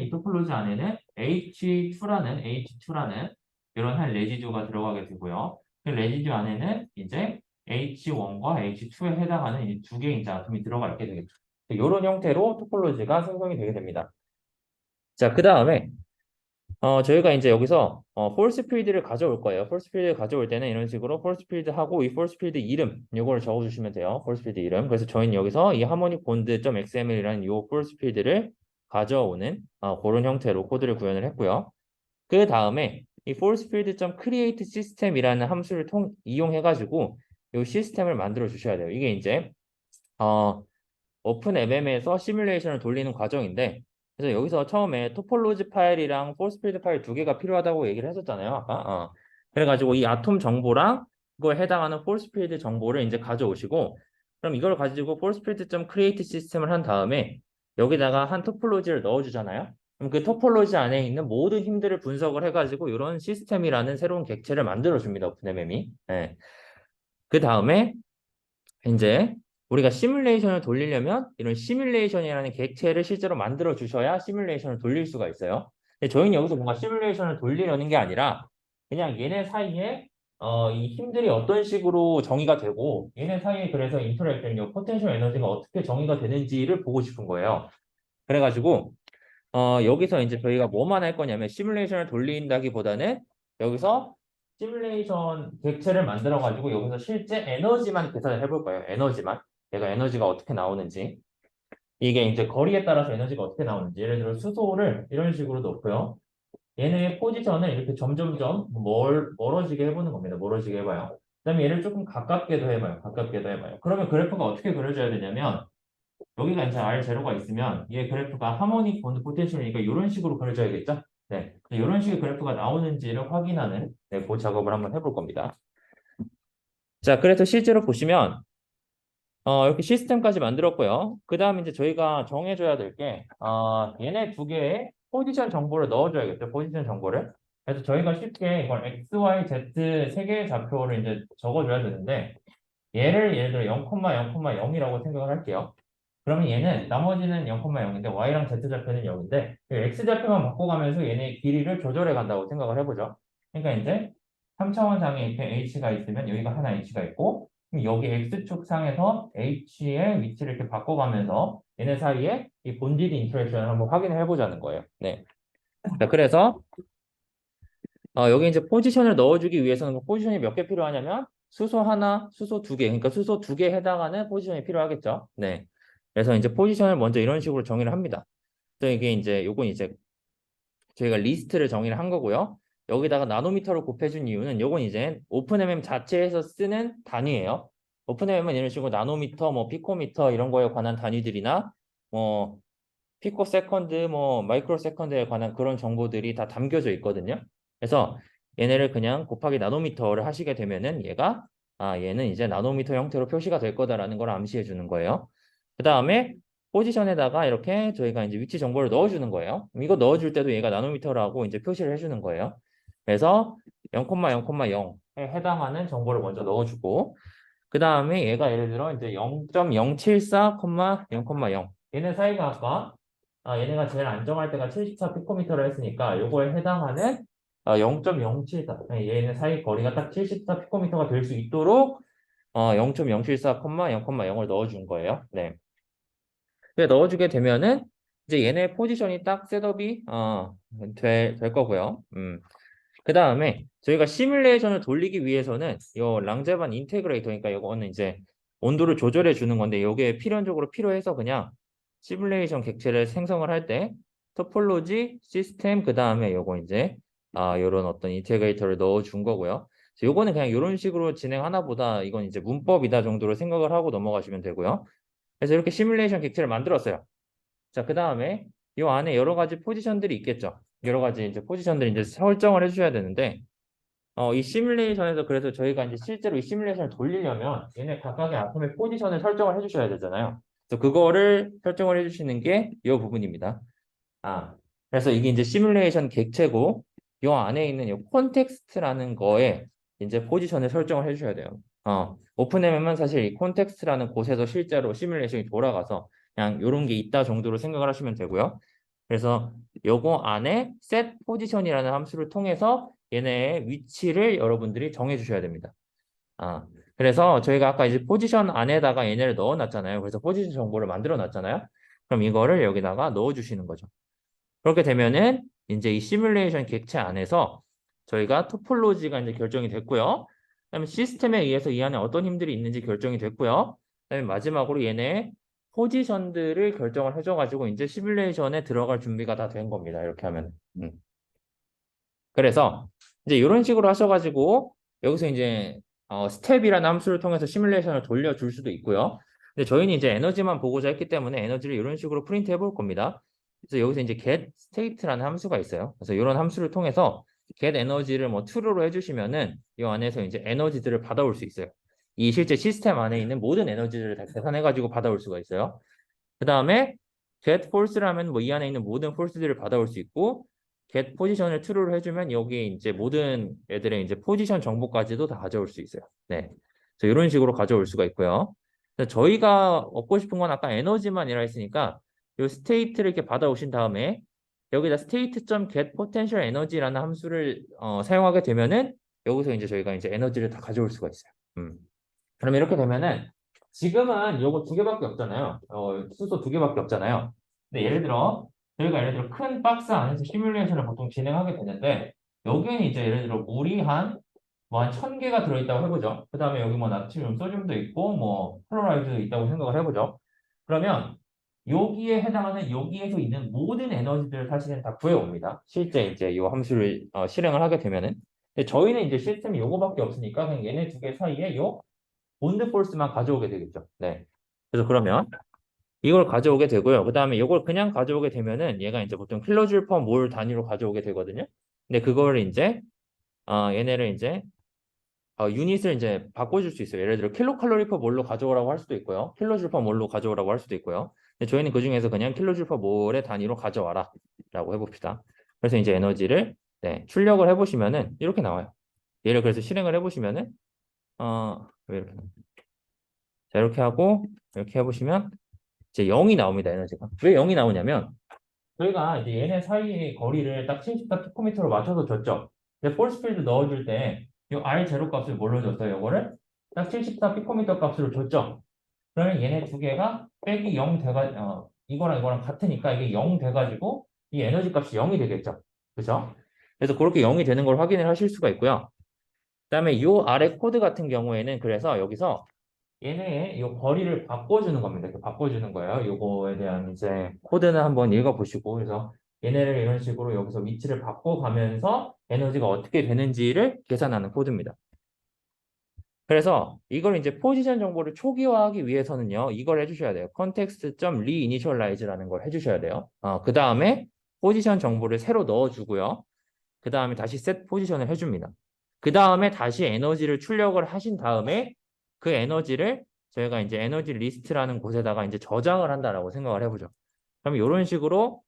H2라는 이런 한 레지듀가 들어가게 되고요. 그 레지듀 안에는 이제 H1과 H2에 해당하는 이 두 개의 이제 아톰이 들어가 있게 되겠죠. 이런 형태로 토폴로지가 생성이 되게 됩니다. 자, 그 다음에 저희가 이제 여기서 폴스 필드를 가져올 거예요. 폴스 필드를 가져올 때는 이런 식으로 폴스 필드하고 이 폴스 필드 이름 이거를 적어주시면 돼요. 폴스 필드 이름. 그래서 저희는 여기서 이 하모닉 본드.xml이라는 이 폴스 필드를 가져오는 그런 형태로 코드를 구현을 했고요. 그 다음에 이 force field.create system이라는 함수를 이용해가지고 이 시스템을 만들어 주셔야 돼요. 이게 이제 오픈MM에서 시뮬레이션을 돌리는 과정인데 그래서 여기서 처음에 토폴로지 파일이랑 force field 파일 두 개가 필요하다고 얘기를 했었잖아요. 아까. 그래가지고 이 아톰 정보랑 그거에 해당하는 force field 정보를 이제 가져오시고 그럼 이걸 가지고 force field.create 시스템을 한 다음에 여기다가 한 토폴로지를 넣어주잖아요. 그럼 그 토폴로지 안에 있는 모든 힘들을 분석을 해가지고 이런 시스템이라는 새로운 객체를 만들어줍니다. 오픈MM이. 네. 그 다음에 이제 우리가 시뮬레이션을 돌리려면 이런 시뮬레이션이라는 객체를 실제로 만들어 주셔야 시뮬레이션을 돌릴 수가 있어요. 근데 저희는 여기서 뭔가 시뮬레이션을 돌리려는 게 아니라 그냥 얘네 사이에 이 힘들이 어떤 식으로 정의가 되고 얘네 사이에 그래서 인터랙션, 포텐셜 에너지가 어떻게 정의가 되는지를 보고 싶은 거예요. 그래가지고 여기서 이제 저희가 뭐만 할 거냐면 시뮬레이션을 돌린다기보다는 여기서 시뮬레이션 객체를 만들어 가지고 여기서 실제 에너지만 계산을 해볼 거예요. 에너지만. 얘가 에너지가 어떻게 나오는지. 이게 이제 거리에 따라서 에너지가 어떻게 나오는지. 예를 들어 수소를 이런 식으로 놓고요. 얘네의 포지션을 이렇게 점점점 멀어지게 해보는 겁니다. 멀어지게 해봐요. 그다음에 얘를 조금 가깝게도 해봐요. 그러면 그래프가 어떻게 그려져야 되냐면 여기가 이제 R0가 있으면 얘 그래프가 하모닉 본드 포텐셜이니까 이런 식으로 그려져야겠죠? 네, 이런 식의 그래프가 나오는지를 확인하는 그 작업을 한번 해볼 겁니다. 자, 그래서 실제로 보시면 이렇게 시스템까지 만들었고요. 그 다음에 이제 저희가 정해줘야 될 게 얘네 두 개의 포지션 정보를 넣어줘야겠죠. 포지션 정보를. 그래서 저희가 쉽게 이걸 x, y, z 세 개의 좌표를 이제 적어줘야 되는데 예를 들어 0,0,0이라고 생각을 할게요. 그러면 얘는 나머지는 0,0인데 y랑 z 좌표는 0인데 x 좌표만 바꿔가면서 얘네 길이를 조절해 간다고 생각을 해보죠. 그러니까 이제 3차원상에 이렇게 h가 있으면 여기가 하나 h가 있고 그럼 여기 x축 상에서 h의 위치를 이렇게 바꿔가면서 얘네 사이에 이 본디드 인터랙션을 한번 확인을 해보자는 거예요. 네. 자, 그래서 여기 이제 포지션을 넣어주기 위해서는 포지션이 몇 개 필요하냐면 수소 하나, 수소 두 개. 그러니까 수소 두 개에 해당하는 포지션이 필요하겠죠. 네. 그래서 이제 포지션을 먼저 이런 식으로 정의를 합니다. 또 이게 이제 요건 이제 저희가 리스트를 정의를 한 거고요. 여기다가 나노미터로 곱해준 이유는 요건 이제 오픈MM 자체에서 쓰는 단위예요. 오픈MM은 이런 식으로 나노미터, 뭐 피코미터 이런 거에 관한 단위들이나 뭐 피코 세컨드, 뭐 마이크로 세컨드에 관한 그런 정보들이 다 담겨져 있거든요. 그래서 얘네를 그냥 곱하기 나노미터를 하시게 되면은 얘는 이제 나노미터 형태로 표시가 될 거다라는 걸 암시해 주는 거예요. 그 다음에 포지션에다가 이렇게 저희가 이제 위치 정보를 넣어주는 거예요. 이거 넣어줄 때도 얘가 나노미터라고 이제 표시를 해주는 거예요. 그래서 0,0,0에 해당하는 정보를 먼저 넣어주고, 그 다음에 얘가 예를 들어 이제 0.074, 0,0. 얘네 사이가 아까 얘네가 제일 안정할 때가 74 피코미터를 했으니까 요거에 해당하는 0.074. 얘네 사이 거리가 딱 74 피코미터가 될 수 있도록 0.074, 0,0을 넣어준 거예요. 네. 넣어주게 되면은 이제 얘네 포지션이 딱 셋업이 될 거고요. 그 다음에 저희가 시뮬레이션을 돌리기 위해서는 요 랑제반 인테그레이터, 그러니까 이거는 이제 온도를 조절해 주는 건데 이게 필연적으로 필요해서 그냥 시뮬레이션 객체를 생성을 할 때 토폴로지, 시스템, 그 다음에 요거 이제 요런 어떤 인테그레이터를 넣어 준 거고요. 요거는 그냥 이런 식으로 진행하나 보다, 이건 이제 문법이다 정도로 생각을 하고 넘어가시면 되고요. 그래서 이렇게 시뮬레이션 객체를 만들었어요. 자, 그 다음에 이 안에 여러 가지 포지션들이 있겠죠. 여러 가지 이제 포지션들 이제 설정을 해주셔야 되는데, 이 시뮬레이션에서 그래서 저희가 이제 실제로 이 시뮬레이션을 돌리려면 얘네 각각의 아톰의 포지션을 설정을 해주셔야 되잖아요. 그래서 그거를 설정을 해주시는 게 이 부분입니다. 그래서 이게 이제 시뮬레이션 객체고, 이 안에 있는 이 콘텍스트라는 거에 이제 포지션을 설정을 해주셔야 돼요. 오픈MM은 사실 이 콘텍스트라는 곳에서 실제로 시뮬레이션이 돌아가서 그냥 이런 게 있다 정도로 생각을 하시면 되고요. 그래서 요거 안에 set position이라는 함수를 통해서 얘네의 위치를 여러분들이 정해 주셔야 됩니다. 그래서 저희가 아까 이제 포지션 안에다가 얘네를 넣어 놨잖아요. 그래서 포지션 정보를 만들어 놨잖아요. 그럼 이거를 여기다가 넣어 주시는 거죠. 그렇게 되면은 이제 이 시뮬레이션 객체 안에서 저희가 토폴로지가 이제 결정이 됐고요. 그다음에 시스템에 의해서 이 안에 어떤 힘들이 있는지 결정이 됐고요. 그다음에 마지막으로 얘네 포지션들을 결정을 해줘가지고 이제 시뮬레이션에 들어갈 준비가 다 된 겁니다. 이렇게 하면. 그래서 이제 이런 식으로 하셔가지고 여기서 이제 스텝이라는 함수를 통해서 시뮬레이션을 돌려줄 수도 있고요. 근데 저희는 이제 에너지만 보고자 했기 때문에 에너지를 이런 식으로 프린트 해볼 겁니다. 그래서 여기서 이제 get state라는 함수가 있어요. 그래서 이런 함수를 통해서 get 에너지를 뭐 true로 해주시면은 이 안에서 이제 에너지들을 받아올 수 있어요. 이 실제 시스템 안에 있는 모든 에너지들을 다 계산해가지고 받아올 수가 있어요. 그 다음에 get false라면 뭐 이 안에 있는 모든 false들을 받아올 수 있고, get 포지션을 true로 해주면 여기에 이제 모든 애들의 이제 포지션 정보까지도 다 가져올 수 있어요. 네. 그래서 이런 식으로 가져올 수가 있고요. 저희가 얻고 싶은 건 아까 에너지만이라 했으니까 이 스테이트를 이렇게 받아오신 다음에 여기다 state.get potential energy라는 함수를 사용하게 되면은 여기서 이제 저희가 이제 에너지를 다 가져올 수가 있어요. 그럼 이렇게 되면은 지금은 요거 두 개밖에 없잖아요. 수소 두 개밖에 없잖아요. 근데 저희가 예를 들어 큰 박스 안에서 시뮬레이션을 보통 진행하게 되는데, 여기에는 이제 예를 들어 물이 한 1000개가 들어있다고 해보죠. 그 다음에 여기 뭐 나트륨, 소듐도 있고 뭐 클로라이드도 있다고 생각을 해보죠. 그러면 여기에 해당하는 여기에서 있는 모든 에너지들을 사실은 다 구해옵니다. 실제 이제 이 함수를 실행을 하게 되면은. 근데 저희는 이제 시스템이 요거밖에 없으니까 그냥 얘네 두 개 사이에 요 본드 폴스만 가져오게 되겠죠. 네. 그래서 그러면 이걸 가져오게 되고요. 그 다음에 이걸 그냥 가져오게 되면은 얘가 이제 보통 킬로줄 퍼 몰 단위로 가져오게 되거든요. 근데 그거를 이제 얘네를 이제 유닛을 이제 바꿔줄 수 있어요. 예를 들어 킬로칼로리 퍼 몰로 가져오라고 할 수도 있고요. 킬로줄 퍼 몰로 가져오라고 할 수도 있고요. 근데 저희는 그 중에서 그냥 킬로줄 퍼 몰의 단위로 가져와라 라고 해봅시다. 그래서 이제 에너지를 출력을 해보시면은 이렇게 나와요. 얘를 그래서 실행을 해보시면은 왜 이렇게 자, 이렇게 하고 이렇게 해보시면 이제 0이 나옵니다. 에너지가. 왜 0이 나오냐면 저희가 이제 얘네 사이의 거리를 딱 74 피코미터로 맞춰서 줬죠. 근데 폴스필드 넣어줄 때 이 R0 값을 뭘로 줬어요? 이거를 딱 74 피코미터 값으로 줬죠. 그러면 얘네 두 개가 빼기 0 이거랑 이거랑 같으니까 이게 0 돼가지고 이 에너지 값이 0이 되겠죠. 그죠? 그래서 그렇게 0이 되는 걸 확인을 하실 수가 있고요. 그다음에 요 아래 코드 같은 경우에는 그래서 여기서 얘네의 요 거리를 바꿔주는 겁니다. 이렇게 바꿔주는 거예요. 요거에 대한 이제 코드는 한번 읽어보시고 그래서 얘네를 이런 식으로 여기서 위치를 바꿔가면서 에너지가 어떻게 되는지를 계산하는 코드입니다. 그래서 이걸 이제 포지션 정보를 초기화하기 위해서는요, 이걸 해주셔야 돼요. context.reinitialize라는 걸 해주셔야 돼요. 그 다음에 포지션 정보를 새로 넣어주고요. 그 다음에 다시 set 포지션을 해줍니다. 그 다음에 다시 에너지를 출력을 하신 다음에 그 에너지를 저희가 이제 에너지 리스트라는 곳에다가 이제 저장을 한다라고 생각을 해보죠. 그럼 이런 식으로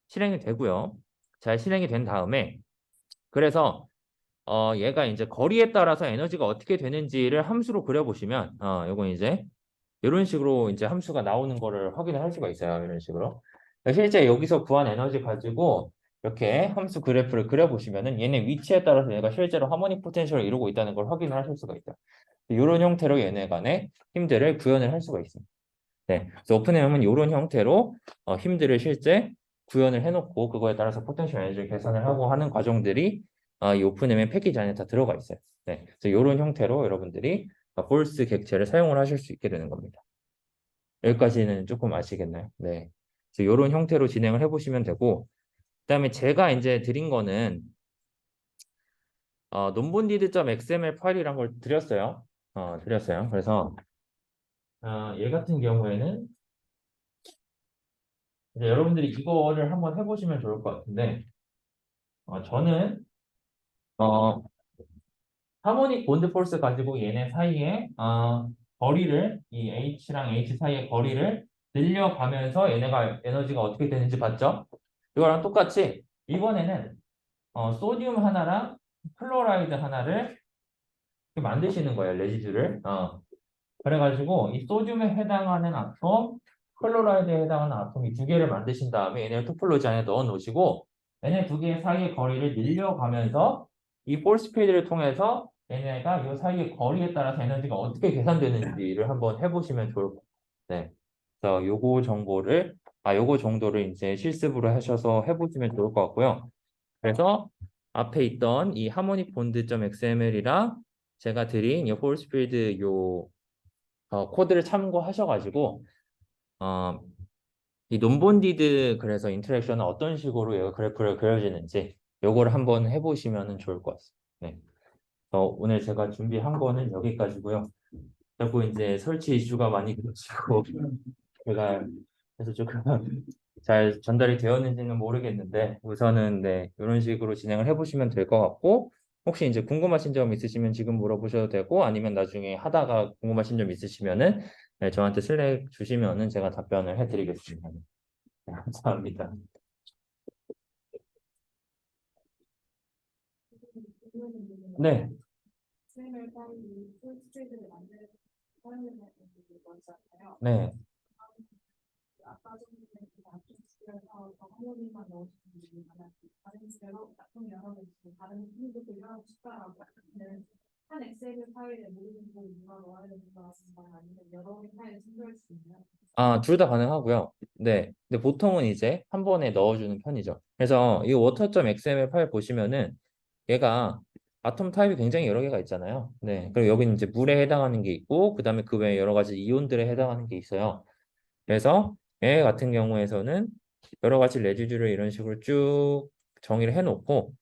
실행이 되고요. 잘 실행이 된 다음에 그래서 얘가 이제 거리에 따라서 에너지가 어떻게 되는지를 함수로 그려보시면, 요건 이제 이런 식으로 이제 함수가 나오는 거를 확인을 할 수가 있어요. 이런 식으로. 실제 여기서 구한 에너지 가지고 이렇게 함수 그래프를 그려보시면은 얘네 위치에 따라서 얘가 실제로 하모닉 포텐셜을 이루고 있다는 걸 확인을 하실 수가 있다. 이런 형태로 얘네 간의 힘들을 구현을 할 수가 있습니다. 네. 그래서 오픈엠은 이런 형태로 힘들을 실제 구현을 해놓고 그거에 따라서 포텐셜 에너지를 계산을 하고 하는 과정들이 이 오픈엠의 패키지 안에 다 들어가 있어요. 네. 그래서 이런 형태로 여러분들이 폴스 객체를 사용을 하실 수 있게 되는 겁니다. 여기까지는 조금 아시겠나요? 네. 그래서 이런 형태로 진행을 해보시면 되고, 그다음에 제가 이제 드린 거는 nonbonded.xml 파일이란 걸 드렸어요. 드렸어요. 그래서 얘 같은 경우에는 이제 여러분들이 이거를 한번 해보시면 좋을 것 같은데, 저는 하모닉 본드 폴스 가지고 얘네 사이에 거리를 이 H랑 H 사이의 거리를 늘려가면서 얘네가 에너지가 어떻게 되는지 봤죠? 이거랑 똑같이 이번에는 소듐 하나랑 클로라이드 하나를 이렇게 만드시는 거예요, 레지듀를. 그래가지고 이 소듐에 해당하는 아톰, 클로라이드에 해당하는 아톰 이 두 개를 만드신 다음에 얘네를 토폴로지 안에 넣어 놓으시고 얘네 두 개 사이의 거리를 늘려가면서 이 폴스 필드를 통해서 얘네가 이 사이의 거리에 따라서 에너지가 어떻게 계산되는지를 한번 해보시면 좋을 것 같아요. 네. 그래서 요거 정도를 이제 실습으로 하셔서 해보시면 좋을 것 같고요. 그래서 앞에 있던 이 하모닉 본드.xml이랑 제가 드린 이 폴스 필드 요 코드를 참고하셔가지고 이 논본디드 그래서 인터랙션은 어떤 식으로 얘가 그래프를 그려지는지 요거를 한번 해보시면 좋을 것 같습니다. 네. 오늘 제가 준비한 거는 여기까지고요. 자꾸 이제 설치 이슈가 많이 겹치고 제가 그래서 조금 잘 전달이 되었는지는 모르겠는데 우선은 네 이런 식으로 진행을 해보시면 될 것 같고 혹시 이제 궁금하신 점 있으시면 지금 물어보셔도 되고 아니면 나중에 하다가 궁금하신 점 있으시면은 네, 저한테 슬랙 주시면은 제가 답변을 해드리겠습니다. 네, 감사합니다. 네, XML 파일이 풀스테이지를 만드는 파일을 만들었잖아요. 네. 아까 전에 그 아톰 집에서 하모니만 넣으시는 분이 다른 집에서 아톰 여러 개 있고 다른 힘들도 일하고 싶다라고 하면 한 엑셀 파일에 모든 걸 누가 넣어야 되는 거 같은가 아니면 여러 개 파일을 신고할 수 있나요? 둘 다 가능하고요. 네. 근데 보통은 이제 한 번에 넣어주는 편이죠. 그래서 이 water.xml 파일 보시면은 얘가 아톰 타입이 굉장히 여러 개가 있잖아요. 네. 그리고 여기는 이제 물에 해당하는 게 있고, 그 다음에 그 외에 여러 가지 이온들에 해당하는 게 있어요. 그래서 얘 같은 경우에서는 여러 가지 레지듀를 이런 식으로 쭉 정의를 해놓고,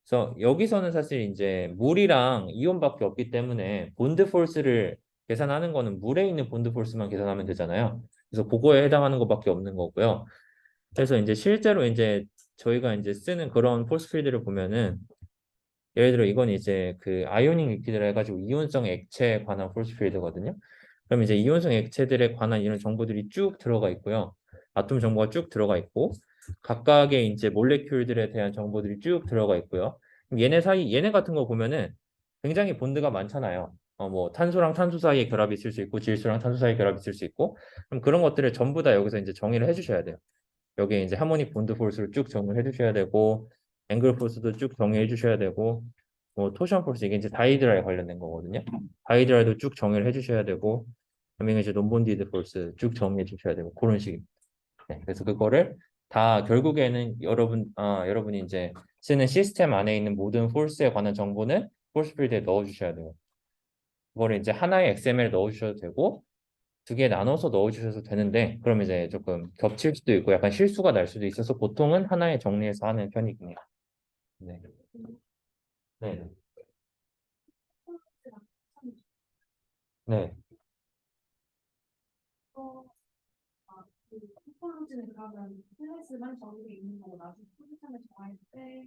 그래서 여기서는 사실 이제 물이랑 이온밖에 없기 때문에 본드 폴스를 계산하는 거는 물에 있는 본드 폴스만 계산하면 되잖아요. 그래서 그거에 해당하는 것밖에 없는 거고요. 그래서 이제 실제로 이제 저희가 이제 쓰는 그런 폴스 필드를 보면은 예를 들어 이건 이제 그 아이오닉 리퀴드라 해가지고 이온성 액체에 관한 폴스 필드거든요. 그럼 이제 이온성 액체들에 관한 이런 정보들이 쭉 들어가 있고요. 아톰 정보가 쭉 들어가 있고 각각의 이제 몰레큘들에 대한 정보들이 쭉 들어가 있고요. 그럼 얘네 같은 거 보면은 굉장히 본드가 많잖아요. 뭐 탄소랑 탄소 사이에 결합이 있을 수 있고 질소랑 탄소 사이에 결합이 있을 수 있고 그럼 그런 것들을 전부 다 여기서 이제 정의를 해주셔야 돼요. 여기에 이제 하모닉 본드 폴스를 쭉 정의해 주셔야 되고 앵글 폴스도 쭉 정의해 주셔야 되고 뭐 토션 폴스 이게 이제 다이드라에 관련된 거거든요. 다이드라도 쭉 정의를 해 주셔야 되고 그다음에 이제 논본디드 폴스 쭉 정의해 주셔야 되고 그런 식입니다. 네, 그래서 그거를 다 결국에는 여러분이 이제 쓰는 시스템 안에 있는 모든 폴스에 관한 정보는 포스 필드에 넣어주셔야 돼요. 그거를 이제 하나의 XML 넣어주셔도 되고 두 개 나눠서 넣어주셔도 되는데 그럼 이제 조금 겹칠 수도 있고 약간 실수가 날 수도 있어서 보통은 하나에 정리해서 하는 편이긴 해요. 네. 네. 네. 토폴로지는 그러면 클래스만 정의돼 있는 거고 나중에 포지션을 정할 때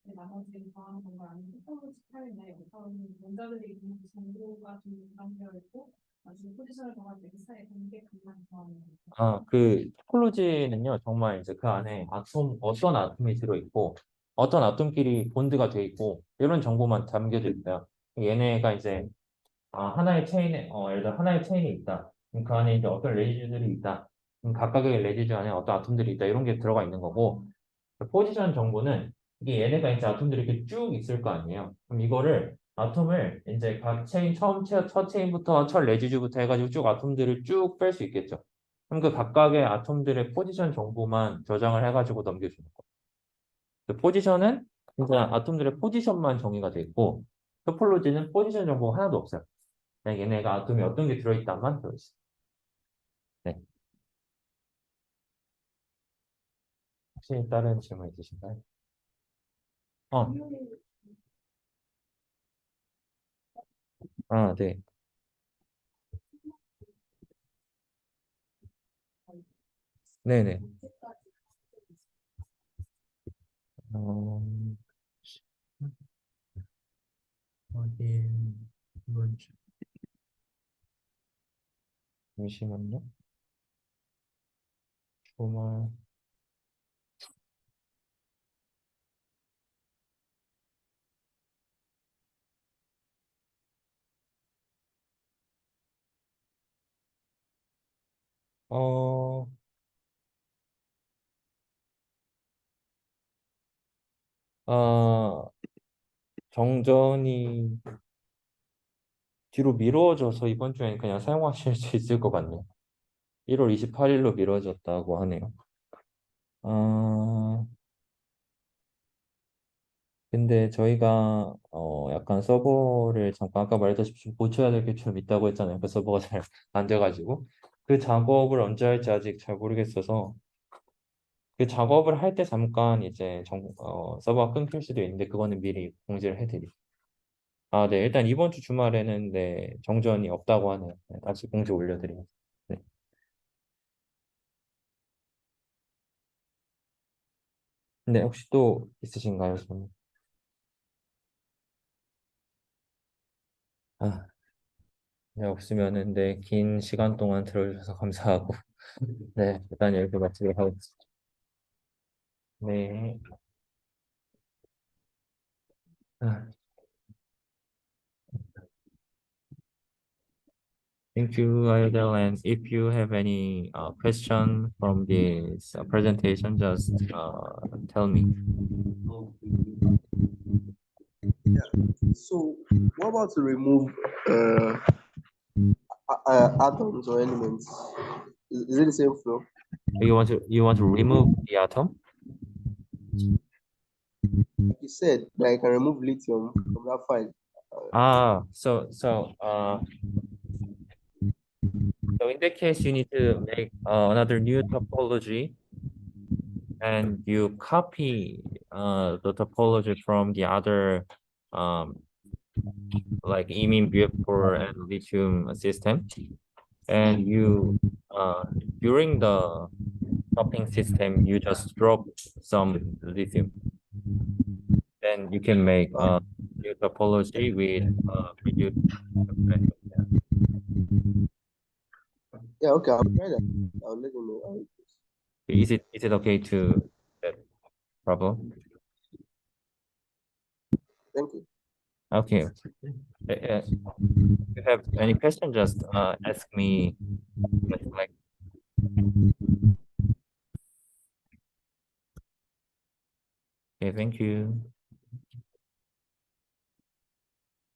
나머지는 정하는 건가 아니면 토폴로지 파일에 어떤 문자들이 있는 정보가 좀 부담되어 있고 나중에 포지션을 정할 때 그 사이에 관계값만 정하는 건가? 그 토폴로지는요 정말 이제 그 안에 아톰 어떤 아톰이 들어있고 어떤 아톰끼리 본드가 돼 있고 이런 정보만 담겨져 있어요. 얘네가 이제 하나의 체인에 예를 들어 하나의 체인이 있다. 그럼 그 안에 이제 어떤 레지듀들이 있다. 그럼 각각의 레지듀 안에 어떤 아톰들이 있다. 이런 게 들어가 있는 거고 포지션 정보는 이게 얘네가 이제 아톰들이 이렇게 쭉 있을 거 아니에요. 그럼 이거를 아톰을 이제 각 체인 첫 체인부터 첫 레지듀부터 해가지고 쭉 아톰들을 쭉 뺄 수 있겠죠. 그럼 그 각각의 아톰들의 포지션 정보만 저장을 해가지고 넘겨주는 거예요. 그 포지션은 이제 아톰들의 포지션만 정의가 돼 있고 토폴로지는 포지션 정보가 하나도 없어요. 그냥 얘네가 아톰이 어떤 게 들어있다만 들어있어요. 네. 혹시 다른 질문 있으신가요? 어, 네. 네네. 어, 어디, 이번 주, 잠시만요. 주말, 어, 아, 정전이 뒤로 미뤄져서 이번 주에는 그냥 사용하실 수 있을 것 같네요. 1월 28일로 미뤄졌다고 하네요. 아, 근데 저희가 약간 서버를 잠깐 아까 말했다시피 좀 고쳐야 될 게 좀 있다고 했잖아요. 그 서버가 잘 안 돼가지고 그 작업을 언제 할지 아직 잘 모르겠어서 그 작업을 할 때 잠깐 이제 서버가 끊길 수도 있는데 그거는 미리 공지를 해드릴게요. 네, 일단 이번 주 주말에는 네, 정전이 없다고 하네요. 네, 다시 공지 올려드려요. 네. 네, 혹시 또 있으신가요, 질문? 아, 네, 없으면은 네, 긴 시간 동안 들어주셔서 감사하고 네, 일단 여기서 마치도록 하겠습니다. 네. 아, thank you, Ayodel. And if you have any question from this presentation, just tell me. So, what about to remove atoms or elements? Is it the same flow? You want to remove the atom? Like you said, that I can remove lithium from that file. So in that case, you need to make another new topology, and you copy the topology from the other like imine BF4 and lithium system, and you during the copying system you just drop some lithium. Then you can make a new topology with reduced. Yeah, okay, I'll try that. I'll let you know how it goes. Is it okay to that problem? Thank you. Okay. If you have any question, just ask me. Like, okay, thank you.